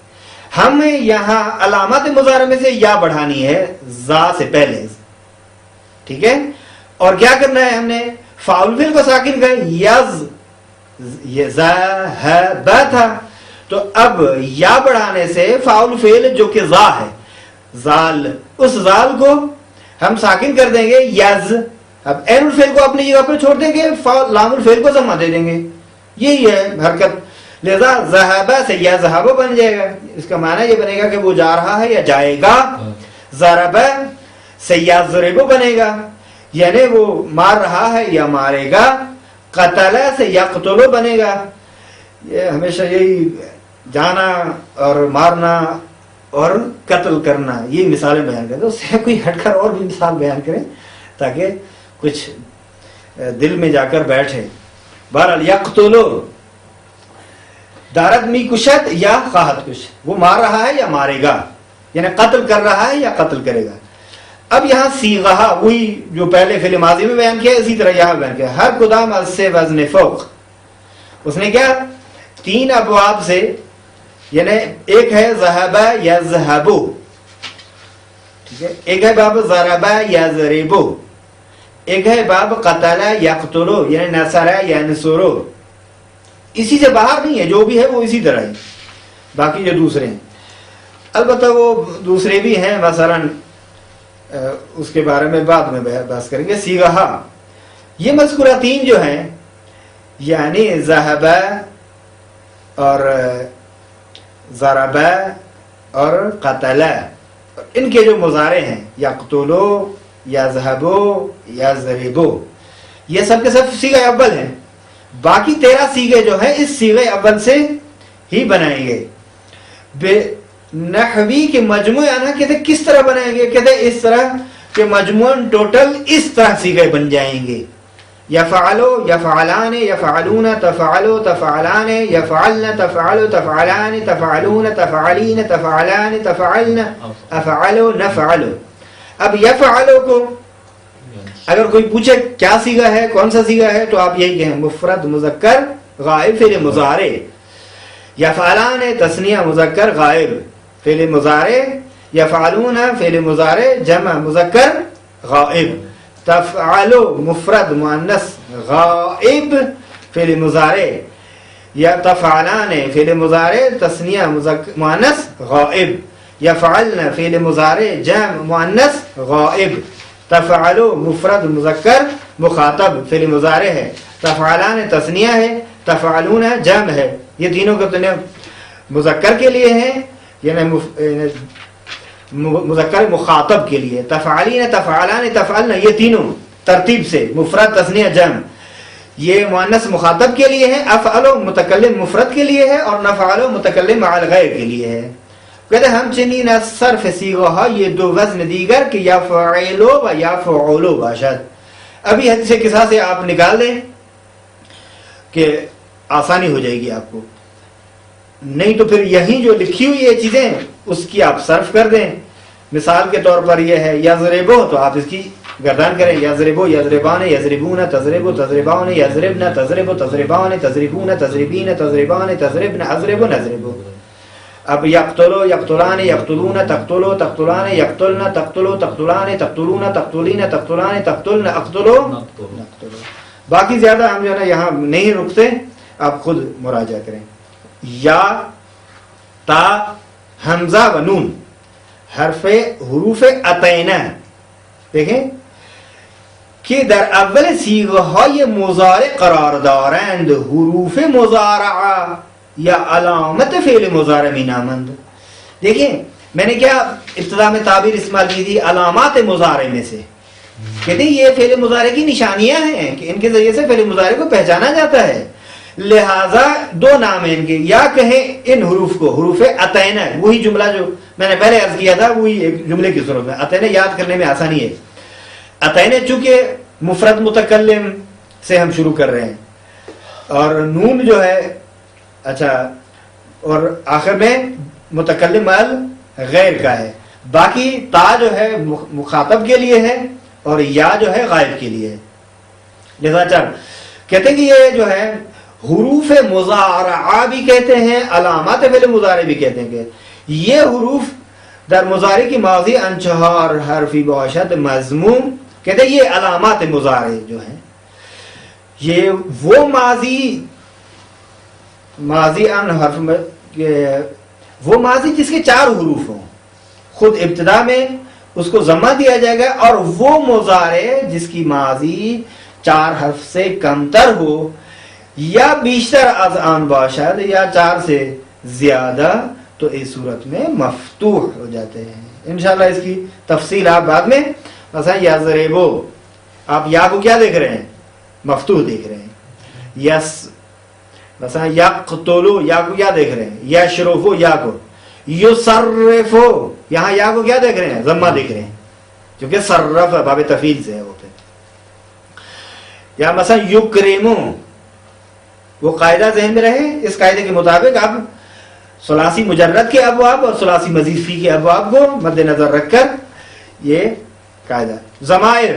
ہمیں یہاں علامات مضارع میں سے یا بڑھانی ہے زا سے پہلے، ٹھیک ہے. اور کیا کرنا ہے، ہم نے فاعل فعل کو ساکن کر یز، یہ ذہب تھا، تو اب یا بڑھانے سے فاعل فعل جو کہ ذا ہے، زال، اس زال کو ہم ساکن کر دیں گے یز. اب عین الفعل کو اپنی جگہ پر چھوڑ دیں گے، لام الفعل کو ضمہ دے دیں گے. یہی ہے حرکت. لہذا ذہب سے یذہب بن جائے گا. اس کا معنی یہ بنے گا کہ وہ جا رہا ہے یا جائے گا. ضرب سے یضرب بنے گا، یعنی وہ مار رہا ہے یا مارے گا. قتل سے یقتل بنے گا. یہ ہمیشہ یہی جانا اور مارنا اور قتل کرنا، یہ مثالیں بیان کریں. اس سے کوئی ہٹ کر اور بھی مثال بیان کریں تاکہ کچھ دل میں جا کر بیٹھے. بہرحال یقتلو دارد می کشد یا خواہد کش، وہ مار رہا ہے یا مارے گا، یعنی قتل کر رہا ہے یا قتل کرے گا. اب یہاں صیغہ وہی جو پہلے فعل ماضی میں بیان کیا، اسی طرح یہاں بیان کیا. ہر قدام از سے وزن فوق، اس نے کیا تین ابواب سے، یعنی ایک ہے ذہب یذہب، ٹھیک ہے، ایک ہے باب ضرب یضرب، ایک ہے باب قتل یقتل یعنی نصر ینصر. اسی سے باہر نہیں ہے، جو بھی ہے وہ اسی طرح ہے. باقی جو دوسرے ہیں البتہ وہ دوسرے بھی ہیں، مثلا اس کے بارے میں بعد میں بحث کریں گے. صیغہ یہ مذکورہ تین جو ہیں، یعنی ذہب اور ضرب اور قتل، ان کے جو مضارع ہیں یقتلو یذہبو یضربو، یہ سب کے سب صیغہ اول ہیں. باقی 13 صیغے جو ہیں اس صیغہ اول سے ہی بنائیں گے. نحوی کے مجموعہ نا کہتے کس طرح بنائیں گے، کہتے اس طرح کہ مجموعاً ٹوٹل اس طرح صیغے بن جائیں گے. یفعلو یفعلان یفعلون تفعلو تفعلان یفعلن تفعلو تفعلان تفعلون تفعلین تفعلان تفعلن افعلو نفعلو. اب یفعلو کو اگر کوئی پوچھے کیا صیغہ ہے، کون سا صیغہ ہے، تو آپ یہی کہیں مفرد مذکر غائب فعل مضارع. یفعلان تثنیہ مذکر غائب فعل مضارع، یفعلون فعل مضارع جمع مذکر غائب. تفعلو مفرد مؤنث غائب فعل مضارع، یا تفعلان فعل مضارع تثنیہ مؤنث غائب. یفعلن فعل مضارع جمع مؤنث غائب. تفعلو مفرد مذکر مخاطب فعل مضارع ہے، تفعلان تثنیہ ہے، تفعلون جمع ہے. یہ تینوں کے مذکر کے لیے ہیں، یعنی مذکر مخاطب کے لیے. تفعلین تفعلان تفعلن یہ تینوں ترتیب سے مفرد تثنیہ جمع، یہ مؤنث مخاطب کے لیے ہے. افعلو متکلم مفرد کے لیے ہے، اور نفعلو متکلم مع الغیر کے لیے ہے. کہتے ہم چنین صرف صیغہ یہ دو وزن دیگر کہ یفعلو و یفعلو باشد. ابھی حدیث قصہ سے آپ نکال دیں کہ آسانی ہو جائے گی آپ کو، نہیں تو پھر یہیں جو لکھی ہوئی یہ چیزیں اس کی آپ صرف کر دیں. مثال کے طور پر یہ ہے یضربو، تو آپ اس کی گردان کریں یضربو یضربان یضربون تضربو تضربان یضربن تضربو تضربان تضربون تضربین تضربان تضربن اضربو نضربو. اب یقتلو یقتلان یقتلون تقتلو تقتلان یقتلن تقتلو تقتلان تقتلون تقتلین تقتلان تقتلن اقتلو نقتلو. باقی زیادہ ہم جو ہے نا یہاں نہیں رکتے، آپ خود مراجعہ کریں. یا تا حمزہ و نون حروف عطینہ، دیکھیں کہ در اول صیغہ یہ مضارع قرار دارند، حروف مضارعہ یا علامت فعل مضارع می نامند. دیکھیں میں نے کیا ابتدا میں تعبیر استعمال کی تھی علامات مضارع میں سے، کہتے ہیں یہ فعل مضارع کی نشانیاں ہیں کہ ان کے ذریعے سے فعل مضارع کو پہچانا جاتا ہے. لہذا دو نام ہیں ان کے، یا کہیں ان حروف کو حروف اتینا، وہی جملہ جو میں نے پہلے عرض کیا تھا وہی ایک جملے کی صورت میں. اتینا یاد کرنے میں آسانی ہے. اتینا چونکہ مفرد متکلم سے ہم شروع کر رہے ہیں اور نون جو ہے اچھا اور آخر میں متکلم مال غیر کا ہے، باقی تا جو ہے مخاطب کے لیے ہے اور یا جو ہے غائب کے لیے ہے. لہذا کہتے ہیں کہ یہ جو ہے حروف مضارعہ بھی کہتے ہیں، علامات فعل مضارع بھی کہتے ہیں کہ یہ حروف در مضارع کی ماضی ان چہار حرفی باشد مضموم، کہتے ہیں یہ علامات مضارع جو ہیں یہ وہ ماضی ان حرف وہ ماضی جس کے 4 حروف ہوں، خود ابتدا میں اس کو ضمہ دیا جائے گا، اور وہ مضارع جس کی ماضی 4 حرف سے کمتر ہو یا بیشتر از آن باشد یا 4 سے زیادہ، تو اس صورت میں مفتوح ہو جاتے ہیں. انشاءاللہ اس کی تفصیل آپ بعد میں، مثلا یضربو، آپ یا کو کیا دیکھ رہے ہیں؟ مفتوح دیکھ رہے ہیں. یس مثلا یقتلو، یا کو کیا دیکھ رہے ہیں؟ یشرفو، یا کو. یصرفو، یہاں یا کو کیا دیکھ رہے ہیں؟ ضمہ دیکھ رہے ہیں کیونکہ صرف باب تفعیل سے ہے وہ. یا مثلا یکرمو، وہ قاعدہ ذہن میں رہے، اس قاعدے کے مطابق آپ ثلاثی مجرد کے ابواب اور ثلاثی مزید فی کے ابواب کو مد نظر رکھ کر یہ قاعدہ. ضمائر،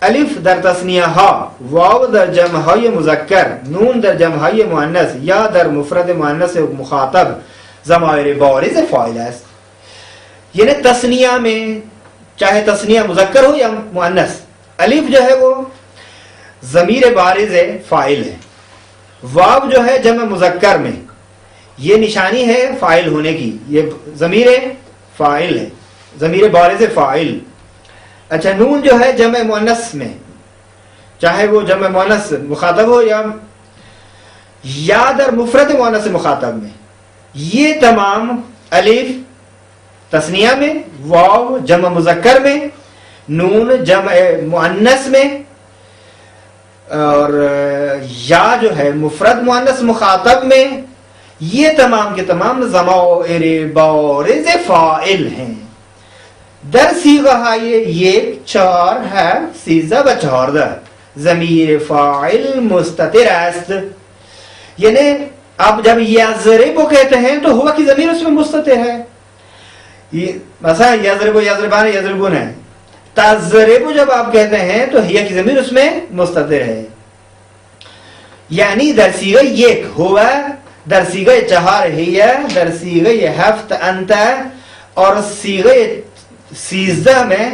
الف در تثنیہ ہا، واو در جمع های مذکر، نون در جمع های مؤنث، یا در مفرد مؤنث مخاطب ضمائر بارز فاعل است. یعنی تثنیہ میں چاہے تثنیہ مذکر ہو یا مؤنث، الف جو ہے وہ ضمیر بارز فاعل ہے. واو جو ہے جمع مذکر میں یہ نشانی ہے فاعل ہونے کی، یہ ضمیر فاعل ہے، ضمیر بارز فاعل. اچھا نون جو ہے جمع مؤنث میں، چاہے وہ جمع مؤنث مخاطب ہو یا در مفرد مؤنث مخاطب میں، یہ تمام الف تثنیہ میں، واو جمع مذکر میں، نون جمع مؤنث میں، اور یا جو ہے مفرد مؤنث مخاطب میں، یہ تمام کے تمام ضمائر بارز فاعل ہیں. در صیغہ یک 4 ہے 13 و 14 ضمیر فاعل مستتر است. یعنی اب جب یضرب کہتے ہیں تو ہوا کی ضمیر اس میں مستتر ہے، مثلا یضرب یضربان یضربون ہے. تضرب جب آپ کہتے ہیں تو ہیا کی ضمیر اس میں مستتر ہے. یعنی در صیغہ یک ہوا، در صیغہ 4 ہیا، در صیغہ 7 انت، اور صیغہ 13 میں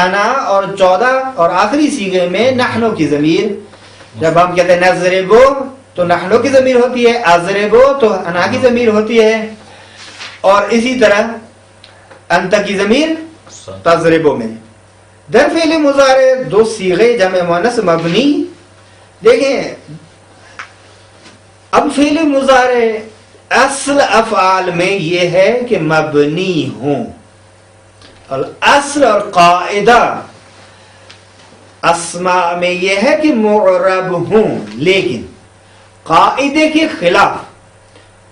انا، اور 14 اور آخری صیغے میں نحنو کی ضمیر. جب ہم کہتے ہیں نضربو تو نحنو کی ضمیر ہوتی ہے، اضربو تو انا کی ضمیر ہوتی ہے، اور اسی طرح انت کی ضمیر تضربو میں. در فعل مضارع 2 صیغے جمع مؤنث مبنی. دیکھیں اب فعل مضارع اصل افعال میں یہ ہے کہ مبنی ہوں، اور اصل اور قاعدہ اسماء میں یہ ہے کہ معرب ہوں. لیکن قاعدے کے خلاف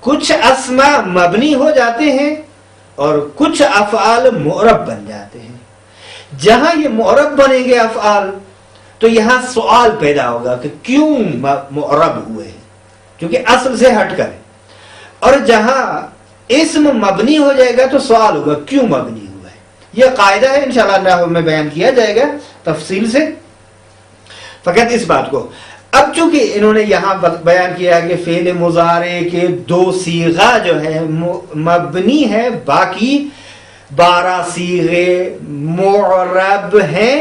کچھ اسماء مبنی ہو جاتے ہیں اور کچھ افعال معرب بن جاتے ہیں. جہاں یہ معرب بنیں گے افعال تو یہاں سوال پیدا ہوگا کہ کیوں معرب ہوئے، کیونکہ اصل سے ہٹ کر. اور جہاں اسم مبنی ہو جائے گا تو سوال ہوگا کیوں مبنی ہوا ہے. یہ قاعدہ ہے، انشاءاللہ نحو میں بیان کیا جائے گا تفصیل سے. فقط اس بات کو اب چونکہ انہوں نے یہاں بیان کیا کہ فعل مضارع کے 2 صیغہ جو ہے مبنی ہے، باقی 12 صیغے معرب ہیں.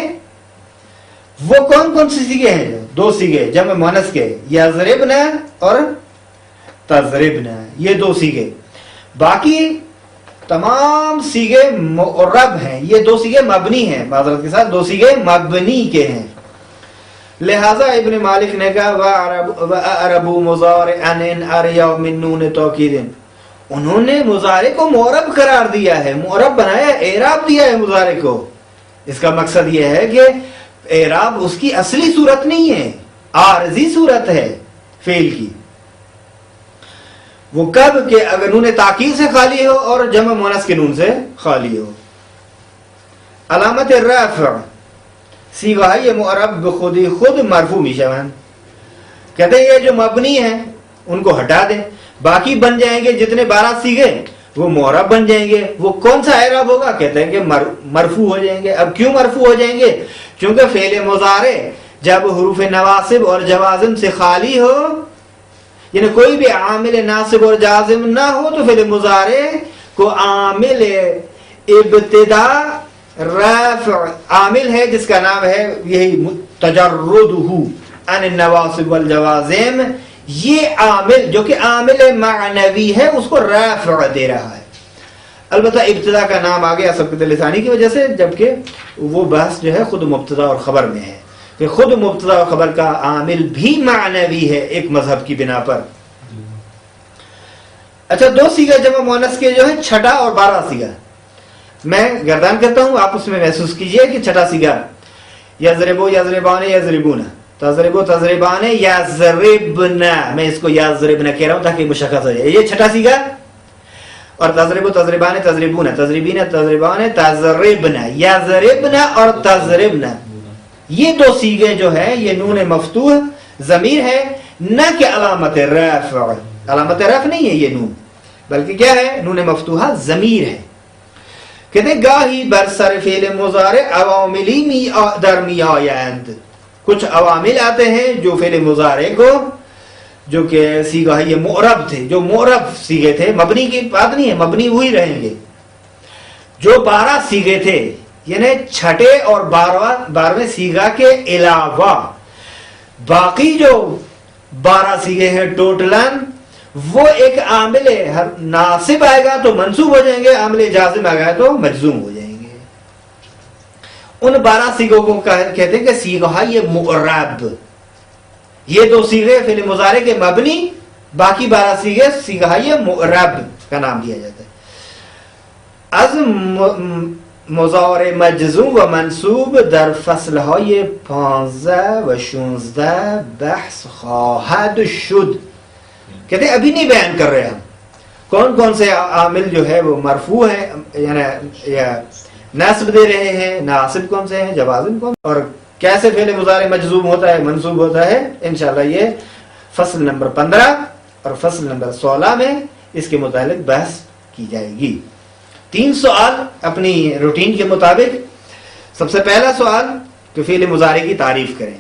وہ کون کون سی صیغے ہیں؟ 2 صیغے جمع مؤنث کے، یضربنا اور تضربنا، یہ 2 صیغے. باقی تمام صیغے معرب ہیں. یہ 2 صیغے مبنی ہیں، معذرت کے ساتھ 2 صیغے مبنی کے ہیں. لہذا ابن مالک نے کہا وَأَعْرَبُ مُضَارِعًا إِنْ أَرْيَوْ مِن نُونِ تَوْكِيدٍ، انہوں نے مضارع کو معرب قرار دیا ہے، معرب بنایا، اعراب دیا ہے مضارع کو. اس کا مقصد یہ ہے کہ اعراب اس کی اصلی صورت نہیں ہے، عارضی صورت ہے فعل کی. وہ کب کہ اگر نون تاکید سے خالی ہو اور جمع مؤنث کے نون سے خالی ہو. علامت رفع صیغہ یہ معرب بخود ہی خود مرفوع میشوند. کہتے ہیں یہ جو مبنی ہیں ان کو ہٹا دیں، باقی بن جائیں گے جتنے 12 صیغے وہ معرب بن جائیں گے. وہ کون سا اعراب ہوگا؟ کہتے ہیں کہ مرفوع ہو جائیں گے. اب کیوں مرفوع ہو جائیں گے؟ کیونکہ فعل مضارع جب حروف نواصب اور جوازم سے خالی ہو، یعنی کوئی بھی عامل ناصب اور جازم نہ ہو، تو فعل مضارع کو عامل ابتدا رفع عامل ہے جس کا نام ہے یہی تجردہ عن النواصب والجوازم، یہ عامل جو کہ عامل معنوی ہے اس کو رفع دے رہا ہے. البتہ ابتدا کا نام آ گیا سبقت لسانی کی وجہ سے، جبکہ وہ بحث جو ہے خود مبتدا اور خبر میں ہے کہ خود مبتدا اور خبر کا عامل بھی معنوی ہے ایک مذہب کی بنا پر. اچھا، 2 صیغہ جمع مؤنث کے جو ہے 6 اور 12 صیغہ میں گردان کرتا ہوں، آپ اس میں محسوس کیجئے کہ 6 صیغہ یضربو یضربان یضربون، تضربو تضربان یضربن، میں اس کو یضربن کہہ رہا ہوں تاکہ مشخص ہو جائے، یہ 6 صیغہ. اور تضربو تضربان تضربون، تضربین تضربان تضربن، یضربن اور تضربن، یہ 2 صیغے جو ہیں یہ نون مفتوح ضمیر ہے، نہ کہ علامت رفع. علامت رفع نہیں ہے یہ نون، بلکہ کیا ہے؟ نون مفتوحہ ضمیر ہے. کہتے ہیں گاہی برسر فعل مضارع عواملی در می آیند، کچھ عوامل آتے ہیں جو فعل مضارع کو، جو کہ صیغہ یہ معرب تھے، جو معرب صیغے تھے، مبنی کی بات نہیں ہے، مبنی وہی رہیں گے. جو 12 صیغے تھے، یعنی 6 اور 12ویں صیغہ کے علاوہ باقی جو 12 صیغے ہیں ٹوٹلاً، وہ ایک عامل ناصب آئے گا تو منصوب ہو جائیں گے، عامل جازم آئے گا تو مجزوم ہو جائیں گے. ان 12 صیغوں کو کہتے ہیں کہ صیغہ یہ معرب. یہ 2 صیغے فعل مضارع کے مبنی، باقی 12 صیغے صیغہ یہ معرب کا نام دیا جاتا ہے. از مضارع مجزوم و منصوب در فصل های 15 و 16 بحث خواهد شد. کہتے ہیں ابھی نہیں بیان کر رہے ہم کون کون سے عامل جو ہے وہ مرفوع ہیں، یعنی یا نصب دے رہے ہیں، ناصب کون سے ہیں، جوازم کون، اور کیسے فعل مضارع مجزوم ہوتا ہے، منصوب ہوتا ہے. انشاءاللہ یہ فصل نمبر 15 اور فصل نمبر 16 میں اس کے متعلق بحث کی جائے گی. 3 سوال اپنی روٹین کے مطابق. سب سے پہلا سوال کہ فعل مضارع کی تعریف کریں.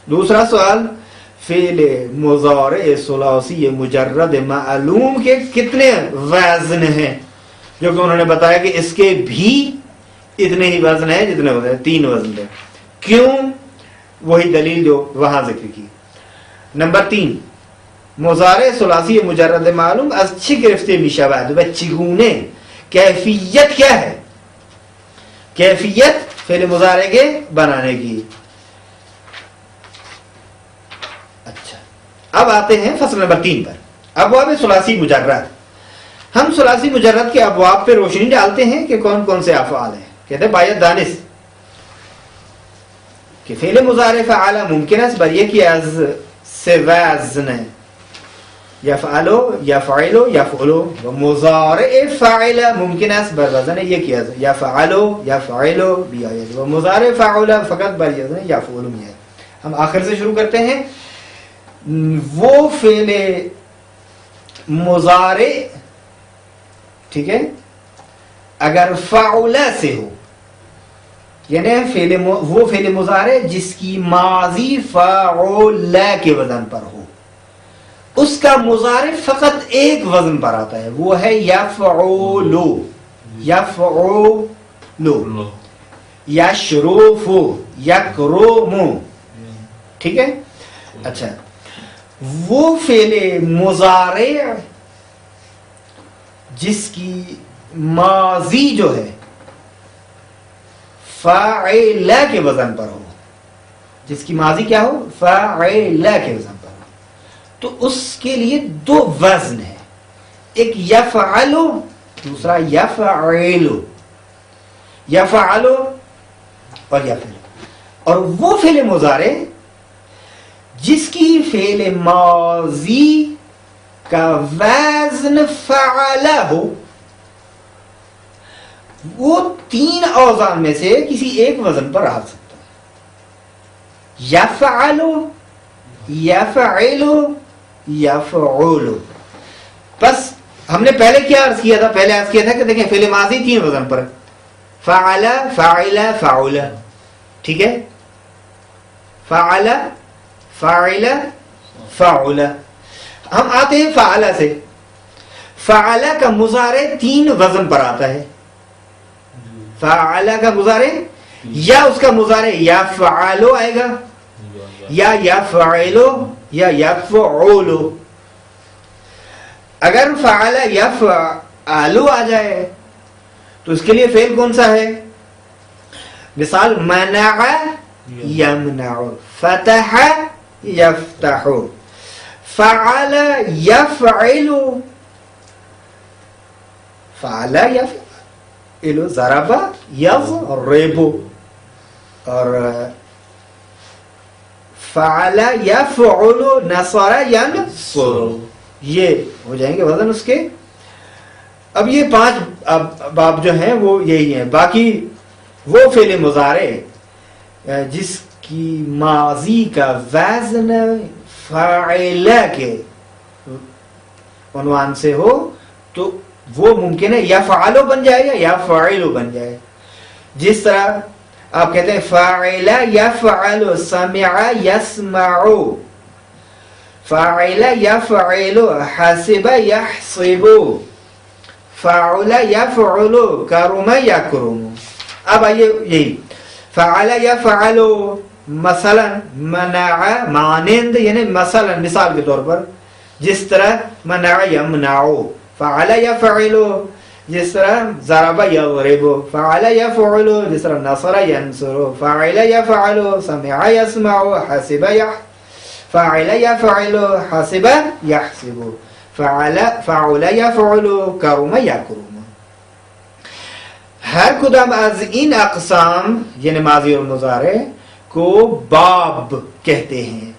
دوسرا سوال فعل مضارع ثلاثی مجرد معلوم کے کتنے وزن ہیں، جو کہ انہوں نے بتایا کہ اس کے بھی اتنے ہی وزن ہیں جتنے ہوتے ہیں، 3 وزن ہیں. کیوں؟ وہی دلیل جو وہاں ذکر کی. نمبر 3 مضارع ثلاثی مجرد معلوم از چه گرفته می شود و چگونه، کیفیت کیا ہے، کیفیت فعل مضارع کے بنانے کی. اچھا، اب آتے ہیں فصل نمبر 3 پر، ابواب ثلاثی مجرد. ہم ثلاثی مجرد کے ابواب پہ روشنی ڈالتے ہیں کہ کون کون سے افعال ہیں. کہتے ہیں باید دانش کہ فعل مضارع فعال ممکن است بر یکی از 3 وزن، یفعلو، یفعلو، یفعلو. و مضارع فاعل ممکن است بر وزن یکی از یفعلو، یفعلو بیاید، و مضارع فاعل فقط بر وزن یفعلو میاد. ہم آخر سے شروع کرتے ہیں. وہ فعل مضارع، ٹھیک ہے، اگر فعل سے ہو، یعنی وہ فعل مضارع جس کی ماضی فعل کے وزن پر ہو، اس کا مضارع فقط ایک وزن پر آتا ہے، وہ ہے یفعلو، یفعلو، یشرفو، یکرمو. ٹھیک ہے. اچھا، وہ فعل مضارع جس کی ماضی جو ہے فاعل کے وزن پر ہو، جس کی ماضی کیا ہو، فاعل کے وزن پر ہو، تو اس کے لیے 2 وزن ہیں، ایک یفعلو، دوسرا یفعلو. یفعلو اور یفعلو. اور وہ فعل مضارع جس کی فعل ماضی کا وزن فعل ہو، وہ 3 اوزان میں سے کسی ایک وزن پر آ سکتا ہے، یفعل، یفعل، یفعل۔ بس ہم نے پہلے کیا عرض کیا تھا؟ پہلے عرض کیا تھا کہ دیکھیں فعل ماضی 3 وزن پر، فعل، فعل، فعل، ٹھیک ہے، فعل، فاعل، فعل۔ ہم آتے ہیں فعل سے۔ فعل کا مضارع 3 وزن پر آتا ہے۔ فعل کا مضارع یا اس کا مضارع یفعل آئے گا، یا یفعل، یا یفعل۔ اگر فعل یفعل آ جائے تو اس کے لیے فعل کون سا ہے؟ مثال منع یمنع، فتح یفتح، فعل یفعل، فعل یفعل، ضرب یضرب، اور فعل یفعل، نصر ینصر، یہ ہو جائیں گے وزن اس کے۔ اب یہ 5 باب جو ہیں وہ یہی ہیں۔ باقی وہ فعل مضارع جس کی ماضی کا وزن فاعل کے عنوان سے ہو تو وہ ممکن ہے یفعل بن جائے یا یفعل بن جائے۔ جس طرح آپ کہتے ہیں فاعل یفعل، سمع یسمع، فاعل یفعل، حسب یحسب، فعل یفعل، کرم یکرم۔ اب آئیے یہی فعل یفعل، مثلا منع، مانند، یعنی مثلا مثال کے طور پر جس طرح منع یمنع، فعل یفعل جس طرح ضرب یضرب، فعل یفعل جس طرح نصر ینصر، فاعل یفعل، سمع یسمع، حسب فاعل یفعل، حسب یحسب، فعل یفعل، کرم یکرم۔ ہر کدام از ان اقسام یعنی ماضی اور مضارع کو باب کہتے ہیں۔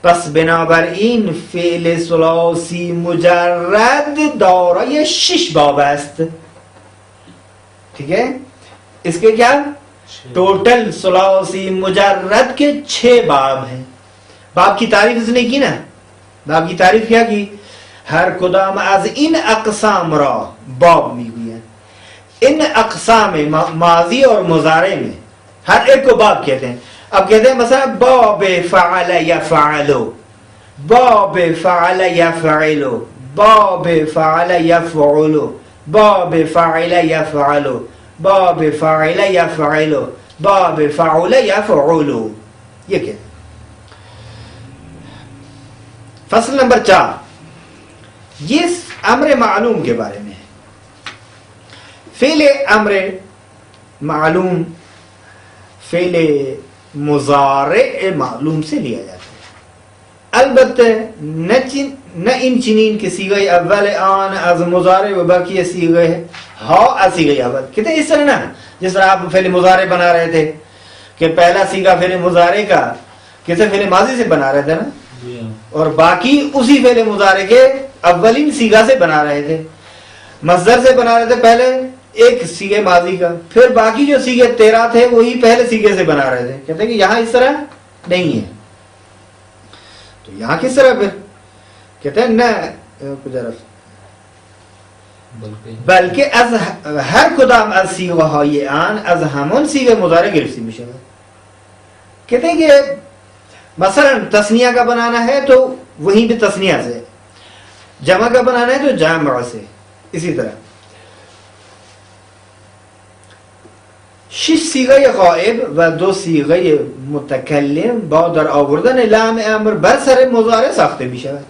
پس بنابراین فعل ثلاثی مجرد دارای 6 باب است۔ ٹھیک ہے، اس کے کیا ٹوٹل ثلاثی مجرد کے 6 باب ہیں۔ باب کی تعریف اس نے کی نا، باب کی تعریف کیا کی؟ ہر کدام از ان اقسام را باب میگویند۔ ان اقسام ماضی اور مضارع میں ہر ایک کو باب کہتے ہیں۔ اب کہتے ہیں مثلا باب فعل یفعل، باب فعل یفعل، باب فعل یفعل، باب فعل یفعل، باب فعل یفعل، باب فعل یفعل، یہ کہتے ہیں۔ فصل نمبر 4 یہ امر معلوم کے بارے میں ہے۔ فعل امر معلوم فعل مضارع معلوم سے لیا جاتا ہے، البتہ نہ ان چنین کے صیغہ اول آن از مضارع و باقی صیغہ ہا از صیغہ اول۔ کہتے ہیں اس طرح نا، جس طرح آپ فعل مضارع بنا رہے تھے کہ پہلا صیغہ فعل مضارع کا کیسے فعل ماضی سے بنا رہے تھے نا، اور باقی اسی فعل مضارع کے اولین صیغہ سے بنا رہے تھے، مصدر سے بنا رہے تھے پہلے ایک صیغہ ماضی کا، پھر باقی جو صیغے 13 تھے وہی پہلے صیغے سے بنا رہے تھے۔ کہتے ہیں کہ یہاں اس طرح نہیں ہے، تو یہاں کس طرح پھر کہتے ہیں نہ بلکہ از ہر کدام از صیغہ یہ آن از همون صیغه مضارع گرفته می شود۔ کہتے ہیں کہ مثلا تثنیہ کا بنانا ہے تو وہیں بھی تثنیہ سے، جمع کا بنانا ہے تو جمع سے، اسی طرح 6 صیغه غائب و 2 صیغه متکلم با در آوردن لام امر بر سر مضارع ساخته می شود۔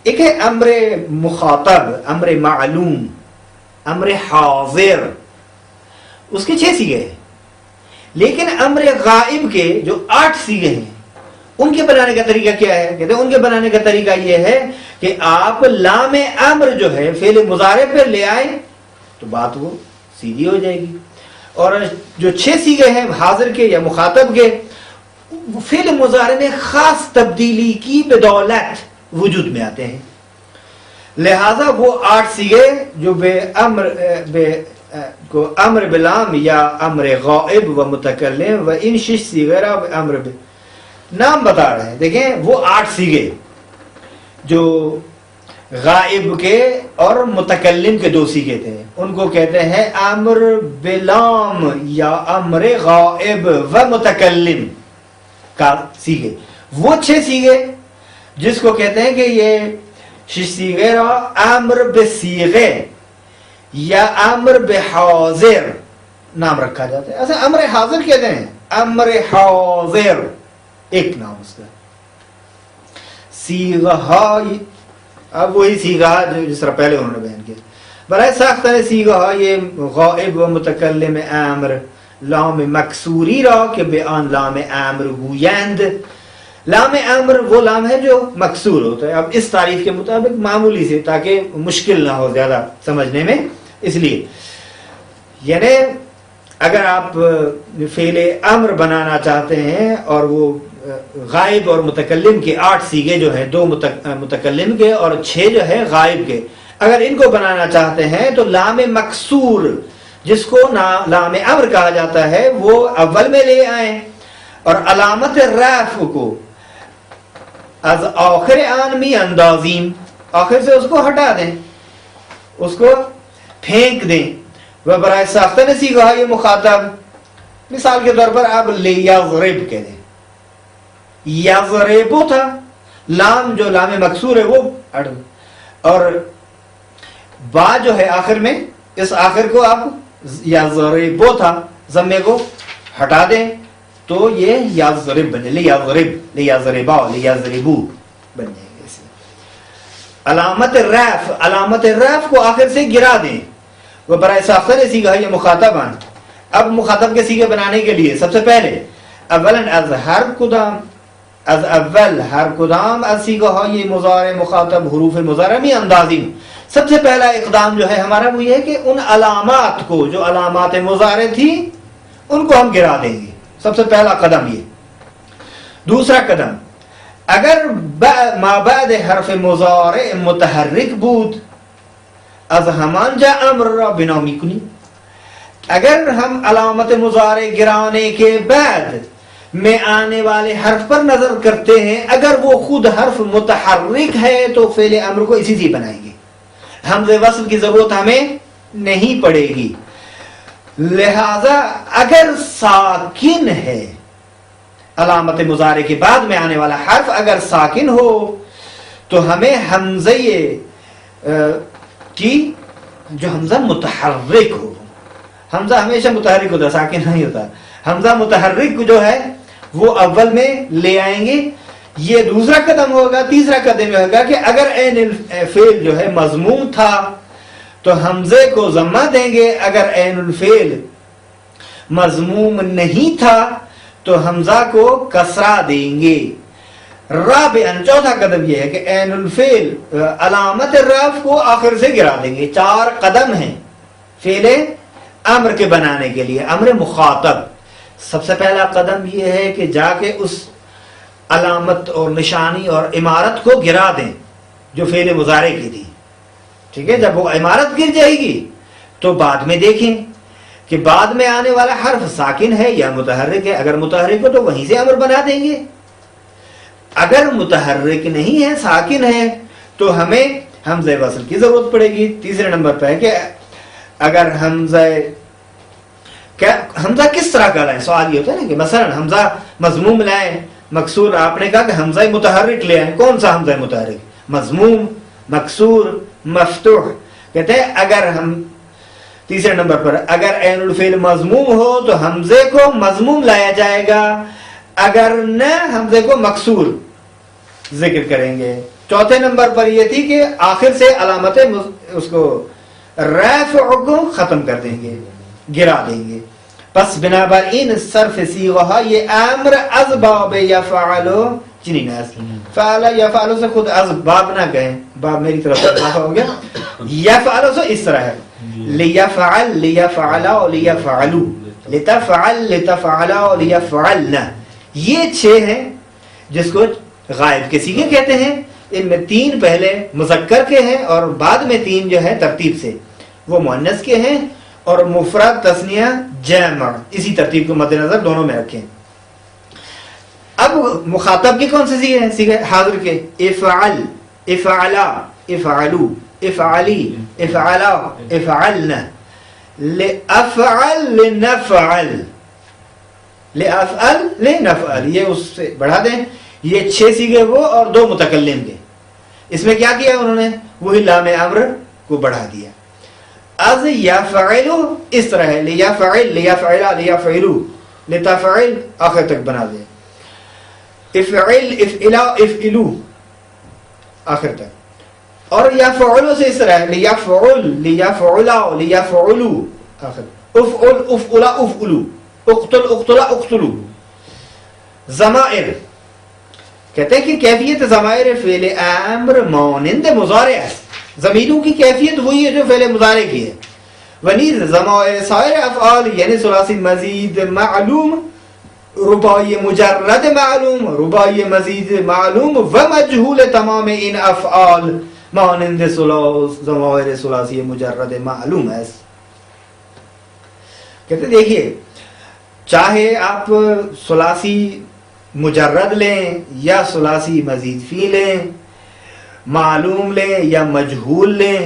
ایک ہے امر مخاطب، امر معلوم، امر حاضر، اس کے 6 صیغے ہیں، لیکن امر غائب کے جو 8 صیغے ہیں ان کے بنانے کا طریقہ کیا ہے؟ کہتے ہیں ان کے بنانے کا طریقہ یہ ہے کہ آپ لام امر جو ہے فعل مضارع پر لے آئیں تو بات وہ سیدھی ہو جائے گی، اور جو 6 صیغے ہیں حاضر کے یا مخاطب کے فعل مضارع میں خاص تبدیلی کی بدولت وجود میں آتے ہیں. لہذا وہ 8 سیغے جو امر بلام یا امر غائب و متکلم و ان 6 سیغے را امر نام بتا رہے ہیں. دیکھیں وہ 8 سیغے جو غائب کے اور متکلم کے 2 سیغے تھے, ان کو کہتے ہیں امر بلام یا امر غائب و متکلم کا سیغے. وہ 6 سیغے جس کو کہتے ہیں کہ یہ 6 سیغے را امر بسیغے یا امر بحاضر نام رکھا جاتا ہے. ایسا امر حاضر کہتے ہیں, امر حاضر ایک نام اس کا. سیغہ اب وہی سیغہ جو جس طرح پہلے انہوں نے بیان کیا. برائے ساختہ سیغہ یہ غائب و متکلم امر لام مکسوری را کہ بیان لام امر گویند. لام امر وہ لام ہے جو مکسور ہوتا ہے. اب اس تعریف کے مطابق معمولی سے تاکہ مشکل نہ ہو زیادہ سمجھنے میں, اس لیے یعنی اگر آپ فعل امر بنانا چاہتے ہیں اور وہ غائب اور متکلم کے 8 سیغے جو ہے 2 متکلم کے اور 6 جو ہے غائب کے, اگر ان کو بنانا چاہتے ہیں تو لام مکسور جس کو لام امر کہا جاتا ہے وہ اول میں لے آئیں اور علامت رفع کو از آخر آنمی اندازیم آخر سے اس کو ہٹا دیں, اس کو پھینک دیں. وہ برائے ساختہ نے سیکھا یہ مخاطب مثال کے طور پر آپ لیضرب کہہ دیں. یضربو تھا لام جو لام مکسور ہے وہ اڑ, اور با جو ہے آخر میں اس آخر کو آپ یضربو تھا ضمے کو ہٹا دیں تو یہ یضرب بنے, لیضرب لیضربا لیضربو بن جائے گا. اس علامت رفع کو آخر سے گرا دیں. وہ برائے ساختہ نے سیکھا یہ مخاطبان. اب مخاطب کے سیغے بنانے کے لیے سب سے پہلے اولاً از ہر قدام از اول ہر قدام از سیغہ یہ مضارع مخاطب حروف مضارع میں اندازیم. سب سے پہلا اقدام جو ہے ہمارا وہ یہ ہے کہ ان علامات کو جو علامات مضارع تھی ان کو ہم گرا دیں گے. سب سے پہلا قدم یہ. دوسرا قدم اگر ما بعد حرف مضارع متحرک بود از ہمان جا امر را بنا میکنی. اگر ہم علامت مضارع گرانے کے بعد میں آنے والے حرف پر نظر کرتے ہیں, اگر وہ خود حرف متحرک ہے تو فعل امر کو اسی سے بنائیں گے, حمزہ وصل کی ضرورت ہمیں نہیں پڑے گی. لہذا اگر ساکن ہے علامت مضارع کے بعد میں آنے والا حرف اگر ساکن ہو تو ہمیں حمزہ کی جو حمزہ متحرک ہو, حمزہ ہمیشہ متحرک ہوتا, ساکن نہیں ہوتا. حمزہ متحرک جو ہے وہ اول میں لے آئیں گے. یہ دوسرا قدم ہوگا. تیسرا قدم یہ ہوگا کہ اگر عین الفعل جو ہے مضموم تھا تو حمزے کو ضمہ دیں گے, اگر عین الفعل مضموم نہیں تھا تو حمزہ کو کسرہ دیں گے. رابعاً چوتھا قدم یہ ہے کہ عین الفعل علامت رفع کو آخر سے گرا دیں گے. 4 قدم ہیں فعل امر کے بنانے کے لیے, امر مخاطب. سب سے پہلا قدم یہ ہے کہ جا کے اس علامت اور نشانی اور عمارت کو گرا دیں جو فعل مضارع کی تھی. ٹھیک ہے, جب وہ عمارت گر جائے گی تو بعد میں دیکھیں کہ بعد میں آنے والا حرف ساکن ہے یا متحرک ہے. اگر متحرک ہو تو وہیں سے امر بنا دیں گے. اگر متحرک نہیں ہے ساکن ہے تو ہمیں حمزہ وصل کی ضرورت پڑے گی. تیسرے نمبر پہ ہے کہ اگر حمزہ کس طرح کا لائیں. سوال یہ ہوتا ہے نا کہ مثلا حمزہ مضموم لائیں مکسور, آپ نے کہا کہ حمزہ متحرک لے آئیں. کون سا حمزہ متحرک, مضموم, مکسور, مفتوح. کہتے ہیں اگر ہم تیسرے نمبر پر اگر عین الفعل مضموم ہو تو حمزے کو مضموم لایا جائے گا, اگر نہ حمزے کو مکسور ذکر کریں گے. چوتھے نمبر پر یہ تھی کہ آخر سے علامت اس کو رفع کو ختم کر دیں گے, گرا دیں گے. پس بنابر این صرف صیغہ یہ امر از باب یفعلو چنی ناس فعل یفعلو سے خود از باب نہ کہیں, باب میری طرف سے اضافہ ہو گیا. یفعلو سے اس طرح ہے لیفعل لیفعلا لیفعلو لتفعل لتفعلا لیفعلنا. یہ 6 ہیں جس کو غائب کے صیغے کہتے ہیں. ان میں 3 پہلے مذکر کے ہیں اور بعد میں 3 جو ہے ترتیب سے وہ مؤنث کے ہیں, اور مفرد تثنیہ جمع اسی ترتیب کو مد نظر دونوں میں رکھیں. اب مخاطب کے کون سے صیغے ہیں؟ صیغے حاضر کے افعل, افعلا, افعلوا, افعلی, افعلا, افعلنا, لافعل, لنفعل, لافعل, لنفعل. یہ اس سے بڑھا دیں. یہ 6 صیغے وہ اور 2 متکلم کے. اس میں کیا کیا انہوں نے؟ وہی لام امر کو بڑھا دیا. از یفعلوا اس طرح ہے, لیفعل, لیفعلا, لیفعلوا, لتفعل آخر تک بنا دیں. افعل, افعلا, افعلوا آخر تک. اور یفعلوا سے اس طرح ہے, لیفعل, لیفعلا, لیفعلوا آخر. افعل, افعلا, افعلوا, اقتل, اقتلا, اقتلوا. ضمائر کہتے ہیں کہ کیفیت ضمائر فعل امر مانند مضارع ہے. ضمیروں کی کیفیت وہی ہے جو فعل مضارع کی ہے. ونیز ضمائر سائر افعال یعنی ثلاثی مزید معلوم, رباعی مجرد معلوم, رباعی مزید معلوم و مجهول تمام این افعال مانند ضمائر ثلاثی مجرد معلوم ہے. کہتے دیکھیے چاہے آپ ثلاثی مجرد لیں یا ثلاثی مزید فی لیں, معلوم لیں یا مجہول لیں,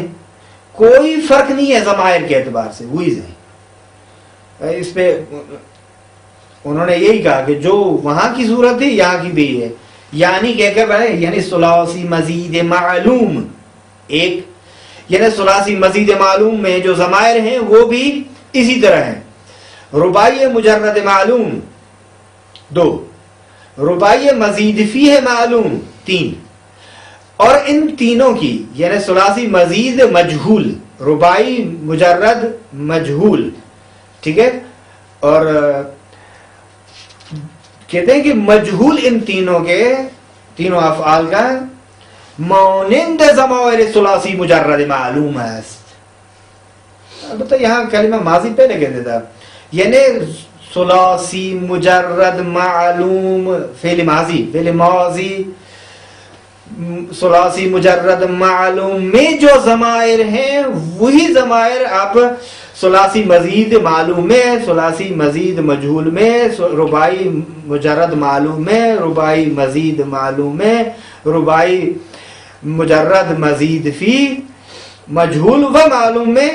کوئی فرق نہیں ہے ضمائر کے اعتبار سے, وہی ہے. اس پہ انہوں نے یہی کہا کہ جو وہاں کی صورت تھی یہاں کی بھی ہے, یعنی کہہ کر بڑھے, یعنی ثلاثی مزید معلوم ایک, یعنی ثلاثی مزید معلوم میں جو ضمائر ہیں وہ بھی اسی طرح ہیں. رباعی مجرد معلوم 2, رباعی مزید فی ہے معلوم 3, اور ان تینوں کی یعنی ثلاثی مزید مجہول, رباعی مجرد مجہول, ٹھیک ہے, اور کہتے ہیں کہ مجہول ان تینوں کے تینوں افعال کا مانند ضمائر ثلاثی مجرد معلوم ہے. البتہ یہاں کلمہ ماضی پہلے کہتے تھا, یعنی ثلاثی مجرد معلوم فعل ماضی, فعل ماضی ثلاثی مجرد معلوم میں جو ضمائر ہیں وہی ضمائر آپ ثلاثی مزید معلوم میں, ثلاثی مزید مجہول میں, رباعی مجرد معلوم میں, رباعی مزید معلوم میں, رباعی مجرد مزید فی, مجہول و معلوم میں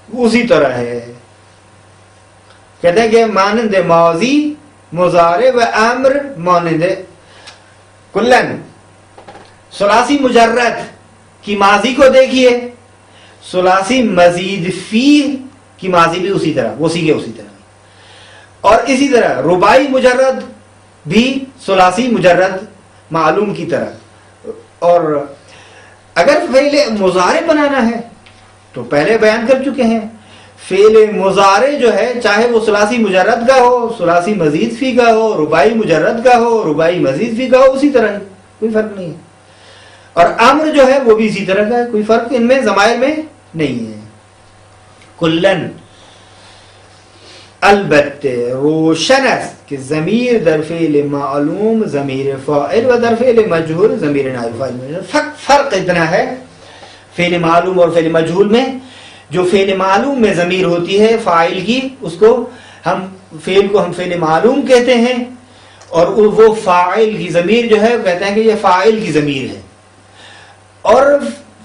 اسی طرح ہے. کہتے ہیں کہ مانند ماضی مضارع و امر مانند کلن. ثلاثی مجرد کی ماضی کو دیکھیے, ثلاثی مزید فی کی ماضی بھی اسی طرح, وہ سیگے اسی طرح. اور اسی طرح رباعی مجرد بھی ثلاثی مجرد معلوم کی طرح. اور اگر فعل مضارع بنانا ہے تو پہلے بیان کر چکے ہیں, فعل مضارع جو ہے چاہے وہ ثلاثی مجرد کا ہو, ثلاثی مزید فی کا ہو, رباعی مجرد کا ہو, رباعی مزید فی کا ہو, اسی طرح ہے, کوئی فرق نہیں ہے. اور امر جو ہے وہ بھی اسی طرح کا ہے, کوئی فرق ان میں ضمائر میں نہیں ہے. کلن البتہ روشن است کہ ضمیر در فعل معلوم ضمیر فاعل و در فعل مجہول ضمیر نائب فاعل. فرق اتنا ہے فعل معلوم اور فعل مجہول میں. جو فعل معلوم میں ضمیر ہوتی ہے فاعل کی, اس کو ہم فعل کو ہم فعل معلوم کہتے ہیں, اور وہ فاعل کی ضمیر جو ہے کہتے ہیں کہ یہ فاعل کی ضمیر ہے. اور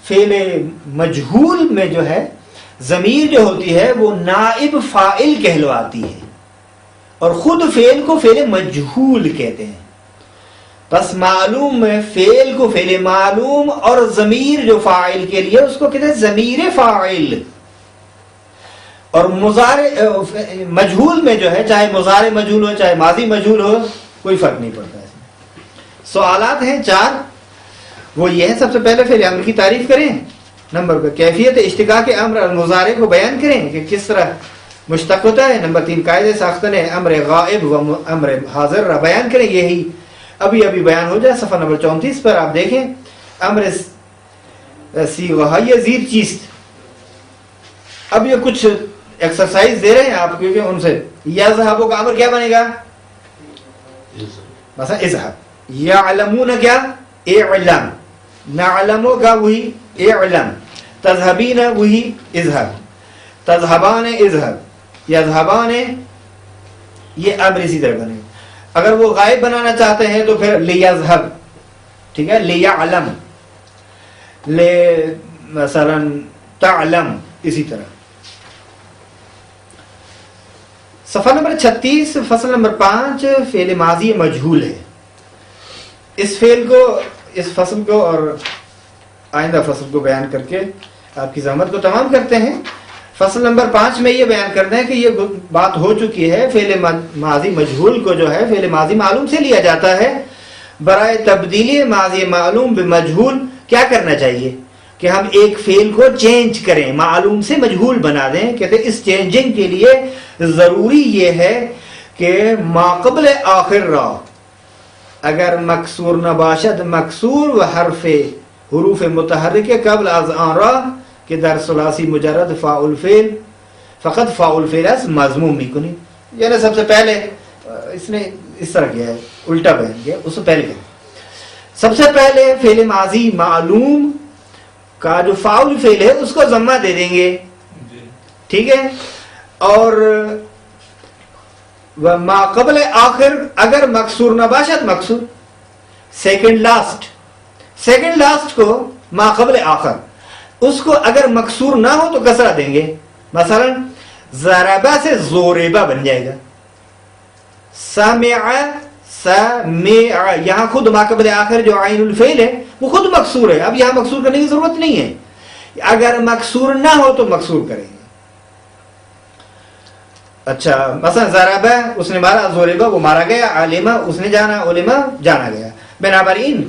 فعل مجہول میں جو ہے ضمیر جو ہوتی ہے وہ نائب فاعل کہلواتی ہے, اور خود فعل کو فعل مجہول کہتے ہیں. بس معلوم میں فعل کو فعل معلوم, اور ضمیر جو فاعل کے لیے اس کو کہتے ہیں ضمیر فاعل. اور مضارع مجہول میں جو ہے چاہے مضارع مجہول ہو چاہے ماضی مجہول ہو کوئی فرق نہیں پڑتا ہے. سوالات ہیں 4, وہ یہ ہے سب سے پہلے فعل امر کی تعریف کریں, نمبر پہ کیفیت اشتقاق امر المضارع کو بیان کریں کہ کس طرح مشتق ہوتا ہے, نمبر 3 قاعدے ساختن امر غائب و امر حاضر بیان کریں. یہی ابھی بیان ہو جائے, صفحہ نمبر 34 پر آپ دیکھیں. امر صیغہ یہ زیر چیست. اب یہ کچھ ایکسرسائز دے رہے ہیں آپ, کیونکہ ان سے یا ذهبوا کا امر کیا بنے گا, مثلا اذهب، یعلمون کیا اعلم، نعلم کا وہی اعلم، تذهبین وہی اذهب، تذهبان اذهب، یذهبان یہ امر اسی طرح بنے. اگر وہ غائب بنانا چاہتے ہیں تو پھر لیذهب، ٹھیک ہے، لیعلم، مثلا تعلم، اسی طرح. صفحہ نمبر 36 فصل نمبر 5 فعل ماضی مجہول ہے. اس فعل کو، اس فصل کو اور آئندہ فصل کو بیان کر کے آپ کی زحمت کو تمام کرتے ہیں. فصل نمبر 5 میں یہ بیان کرتے ہیں کہ یہ بات ہو چکی ہے، فعل ماضی مجہول کو جو ہے فعل ماضی معلوم سے لیا جاتا ہے. برائے تبدیلی ماضی معلوم بمجہول کیا کرنا چاہیے کہ ہم ایک فعل کو چینج کریں، معلوم سے مجہول بنا دیں. کہتے ہیں اس چینجنگ کے لیے ضروری یہ ہے کہ ما قبل آخر را اگر مکسور نباشد مکسور و حروف متحرک قبل از آن را کہ در ثلاثی مجرد فاعل فعل فقط فاعل فعل اس مضموم بھی کنی. یعنی سب سے پہلے اس نے اس طرح کیا ہے، الٹا بیان کیا. اس سے پہلے کیا، سب سے پہلے فعل ماضی معلوم کا جو فاعل فعل ہے اس کو ضمہ دے دیں گے، ٹھیک ہے. اور ما قبل آخر اگر مکسور نباشد مکسور، سیکنڈ لاسٹ کو ما قبل آخر اس کو اگر مکسور نہ ہو تو کسرہ دیں گے. مثلا ضربہ سے زوریبہ بن جائے گا. سمع سمع، یہاں خود ما قبل آخر جو عین الفعل ہے وہ خود مکسور ہے، اب یہاں مکسور کرنے کی ضرورت نہیں ہے. اگر مکسور نہ ہو تو مکسور کریں گے. اچھا مثلا ضربہ اس نے مارا، زوریبہ وہ مارا گیا، علمہ اس نے جانا، علمہ جانا گیا. بنابراین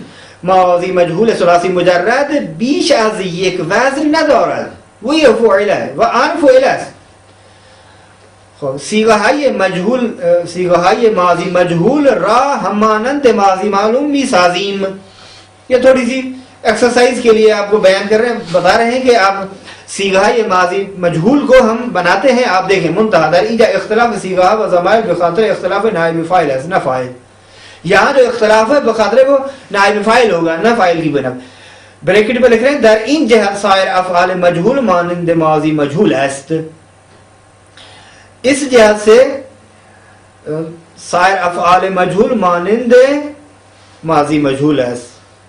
ماضی مجہول ثلاثی مجرد بیش از یک وزن ندارد، وہ یہ فعل ہے و آن فعل است. صیغه‌های مجهول، صیغه‌های ماضی مجهول را همانند ماضی معلوم می سازیم. یہ تھوڑی سی ایکسرسائز کے لیے آپ کو بیان کر رہے ہیں، بتا رہے ہیں کہ آپ صیغه‌های ماضی مجهول کو ہم بناتے ہیں. آپ دیکھیں منتہا در اینجا اختلاف صیغہ و ضمائر بخاطر اختلاف نائب فاعل است نہ فاعل. یہاں جو اختلاف ہے بخاطر وہ نائب فاعل ہوگا نہ فاعل کی بنا. بریکٹ پہ لکھ رہے ہیں در این جہت سائر افعال مجهول مانند ماضی مجهول است. اس جہت سے سائر افعال مجہول مانند ماضی مجہول ہے.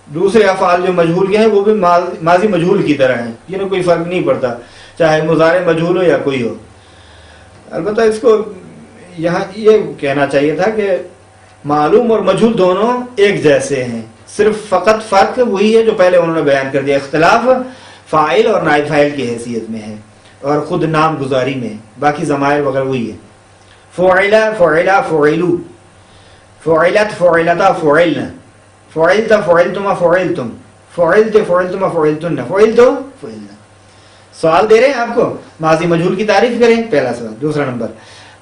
دوسرے افعال جو مجہول کے ہیں وہ بھی ماضی مجہول کی طرح ہیں، یہ کوئی فرق نہیں پڑتا چاہے مضارع مجہول ہو یا کوئی ہو. البتہ اس کو یہاں یہ کہنا چاہیے تھا کہ معلوم اور مجہول دونوں ایک جیسے ہیں، صرف فقط فرق وہی ہے جو پہلے انہوں نے بیان کر دیا. اختلاف فاعل اور نائب فاعل کی حیثیت میں ہے اور خود نام گزاری میں، باقی ضمائر وغیرہ وہی ہے. فعل فعلا فعلو، فعلت فعلتا فعلن، فعلت فعلتما فعلتم، فعلت فعلتما فعلتن، فعلتو فعلن. سوال دے رہے ہیں آپ کو ماضی مجہول کی تعریف کریں، پہلا سوال. دوسرا نمبر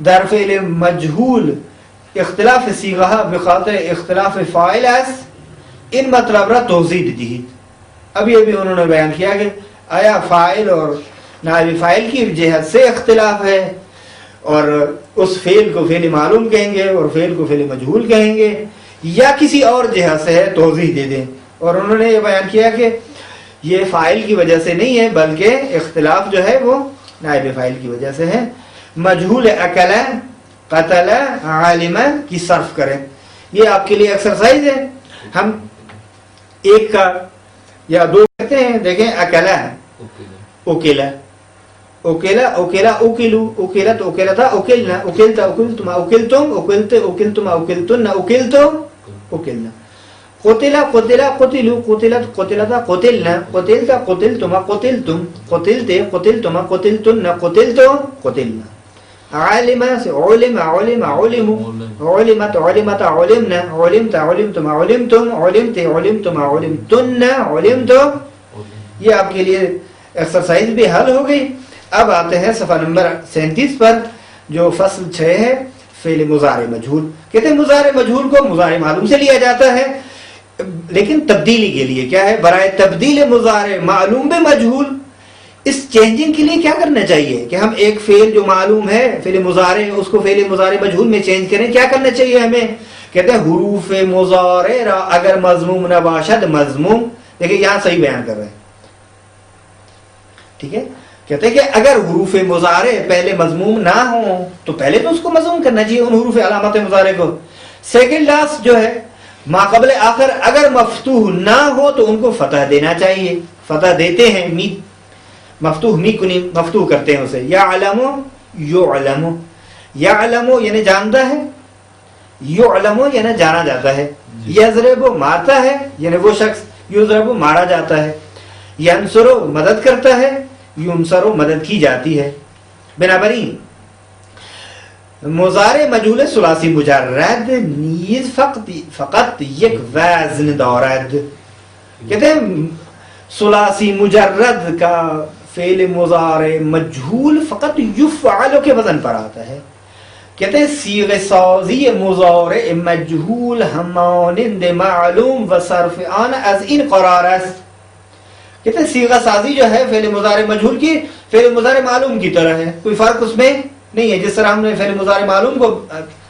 در فعل مجہول اختلاف صیغہ بخاطر اختلاف فاعل است، ان مطلب را توضیح دیجیے. ابھی انہوں نے بیان کیا کہ آیا فاعل اور نائب فاعل کی جہت سے اختلاف ہے اور اس فعل کو فعل معلوم کہیں گے اور فعل کو فعل مجہول کہیں گے، یا کسی اور جہت سے ہے توضیح دے دیں. اور انہوں نے یہ بیان کیا کہ یہ فاعل کی وجہ سے نہیں ہے بلکہ اختلاف جو ہے وہ نائب فاعل کی وجہ سے ہے. مجہول اکل قتل عالم کی صرف کریں. یہ آپ کے لیے ایکسرسائز ہے. ہم ایک کا یا دو کرتے ہیں. دیکھیں اکلا اوکیلا، اوکیلا اوکیلا اوکلو، اوکیلت اوکیلتا اوکلنا، اوکلتا اوکلتما اوکلتم، اوکلت اوکلتما اوکلتن، اوکلتو اوکلنا. قتلا قتلا قتلو، قتلت قتلتا قتلنا، قتلتا قتلتما قتلتم، قتلتے قتلتما قتلتن، قتلتو قتلنا. علم سے علم علم علمو، علمت علمت علمنا، علمت علمتما علمتم، علمت علمتما علمتن، علمتو. یہ آپ کے لیے ایکسرسائز بھی حل ہو گئی. اب آتے ہیں صفحہ نمبر 37 پر جو فصل 6 ہے فعل مضارع مجہول. کہتے ہیں مضارع مجہول کو مضارع معلوم سے لیا جاتا ہے لیکن تبدیلی کے لیے کیا ہے، برائے تبدیل مضارع معلوم بے مجہول. اس چینجنگ کے لیے کیا کرنا چاہیے کہ ہم ایک فعل جو معلوم ہے فعل مضارع اس کو فعل مضارع مجہول میں چینج کریں. کیا کرنا چاہیے ہمیں کہتے ہیں حروف مضارع را اگر مضموم نہ باشد مضموم. دیکھیں یہاں صحیح بیان کر رہے ہیں. ٹھیک ہے, کہتے ہیں کہ اگر حروف مضارع پہلے مضموم نہ ہوں تو پہلے تو اس کو مضموم کرنا چاہیے ان حروف علامت مضارع کو. سیکنڈ لاسٹ جو ہے ما قبل آخر اگر مفتوح نہ ہو تو ان کو فتح دینا چاہیے. فتح دیتے ہیں, می مفتوح می کنی مفتوح کرتے ہیں اسے. یعلم یعلم, یعلم یعنی جانتا ہے, یعلم یعنی جانا جاتا ہے. یضرب مارتا ہے یعنی وہ شخص, یضرب مارا جاتا ہے. ینصر مدد کرتا ہے, ینصر مدد کی جاتی ہے. بنابراین مضارع مجهول ثلاثی مجرد نیز فقط یک وزن دارد. کہتے ہیں ثلاثی مجرد کا فعل مضارع مجهول فقط یفعل کے وزن پر آتا ہے. کہتے ہیں صیغہ سازی مضارع مجهول همانند معلوم و صرف آن از این قرار است. کہتے ہیں صیغہ سازی جو ہے فعل مضارع مجهول کی فعل مضارع معلوم کی طرح ہے, کوئی فرق اس میں نہیں ہے. جس طرح ہم نے فعل مضارع معلوم کو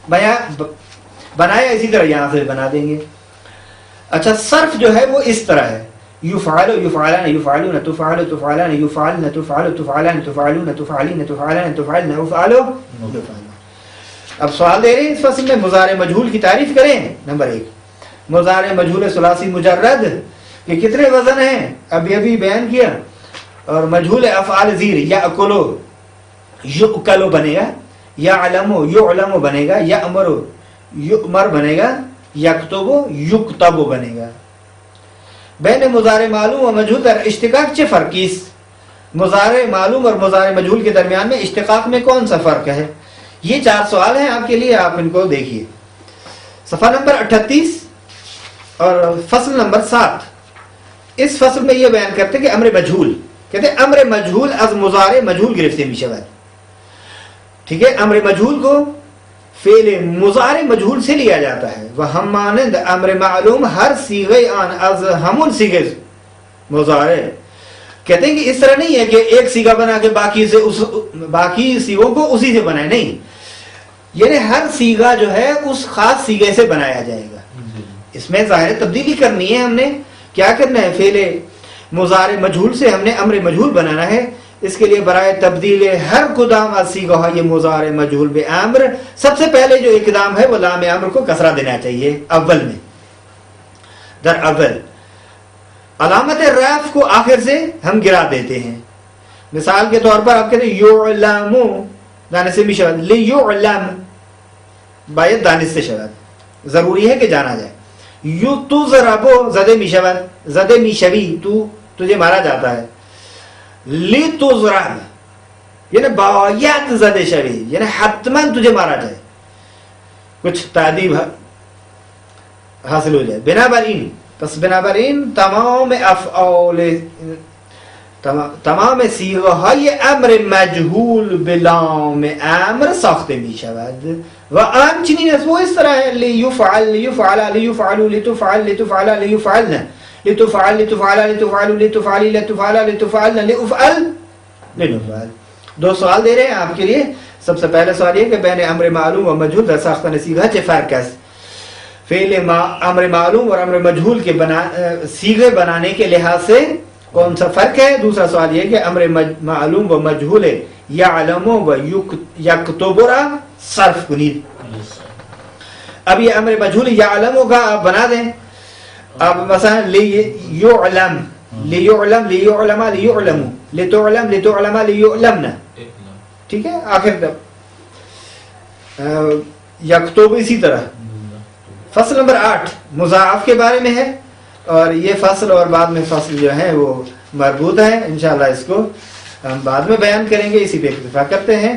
بنایا اسی طرح یہاں سے بنا دیں گے. اچھا صرف جو ہے وہ اس طرح ہے, یفعل یفعلان یفعلون تفعل تفعلان یفعلن تفعل تفعلان تفعلون تفعلین تفعلان تفعلن افعل. اب سوال دے رہے ہیں اس فصل میں مضارع مجهول کی تعریف کریں. نمبر 1 مضارع مجهول ثلاثی مجرد کہ کتنے وزن ہیں ابھی بیان کیا. اور مجهول افعال زیر یاکلو یؤکلو بنے گا, یعلمو یعلمو بنے گا, یأمرو یؤمر بنے گا, یکتبو یکتبو بنے گا. بین مضارع معلوم و مجهول در اشتقاق چه فرقی است؟ مضارع معلوم اور مضارع مجهول کے درمیان میں اشتقاق میں کون سا فرق ہے؟ یہ 4 سوال ہیں آپ کے لیے, آپ ان کو دیکھیے. صفحہ نمبر 38 اور فصل نمبر 7. اس فصل میں یہ بیان کرتے کہ امر مجهول, کہتے ہیں امر مجهول از مضارع مجهول گرفته می شود. ٹھیک ہے, امر مجهول کو فعل مضارع مجهول سے لیا جاتا ہے. وہ ہم مانند امر معلوم ہر صیغہ آن از ہمون صیغہ مضارع. کہتے ہیں کہ اس طرح نہیں ہے کہ ایک صیغہ بنا کے باقی صیغوں کو اسی سے بنائے, نہیں, یعنی ہر صیغہ جو ہے اس خاص صیغے سے بنایا جائے گا. اس میں ظاہر تبدیلی کرنی ہے, ہم نے کیا کرنا ہے, فعل مضارع مجهول سے ہم نے امر مجهول بنانا ہے. اس کے لیے برائے تبدیل ہر قدام از صیغہ یہ مضارع مجهول بے امر, سب سے پہلے جو اقدام ہے وہ لام امر کو کسرہ دینا چاہیے اول میں, در اول. علامت رفع کو آخر سے ہم گرا دیتے ہیں. مثال کے طور پر آپ کہتے ہیں یعلم دانے سے بھی شود, لیعلم باید دانش سے شود, ضروری ہے کہ جانا جائے. یو تضرب زدے می شود, زدے می شوی تو تجھے مارا جاتا ہے. لی تضرب یعنی باید زدے شوی یعنی حتما تجھے مارا جائے, کچھ تعدیب حاصل ہو جائے. بنابراین پس بنابراین تمام صیغه های امر مجهول بلام امر ساخته می شود و همچنین از اس طرح ہے لیفعل لیفعل لیفعلوا لتفعل لتفعل لیفعلن لتفعل لتفعل لتفعلوا لتفعلی لتفعل لتفعلن لافعل لنفعل. 2 سوال دے رہے ہیں آپ کے لیے. سب سے پہلا سوال یہ کہ بین امر معلوم و مجهول در ساختن صیغه چه فرق است؟ فعل امر معلوم اور امر مجهول کے صیغے بنانے کے لحاظ سے کون سا فرق ہے؟ دوسرا سوال یہ کہ امر معلوم و مجهول یعلم و یکتب را صرف کنید. اب یہ امر مجهول یعلم کا آپ بنا دیں. اب مثلا لیعلم لیعلم لیعلم لیعلم لتعلم لتعلم لیعلمنا, ٹھیک ہے, آخر تک یکتب اسی طرح. فصل نمبر 8 مضاعف کے بارے میں ہے, اور یہ فصل اور بعد میں فصل جو ہے وہ مربوط ہے. انشاءاللہ اس کو ہم بعد میں بیان کریں گے, اسی پہ اکتفا کرتے ہیں.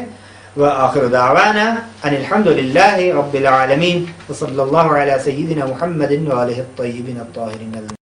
وآخر دعوانا ان الحمد للہ رب العالمین وصلی اللہ علی سیدنا محمد وآلہ الطیبین الطاہرین.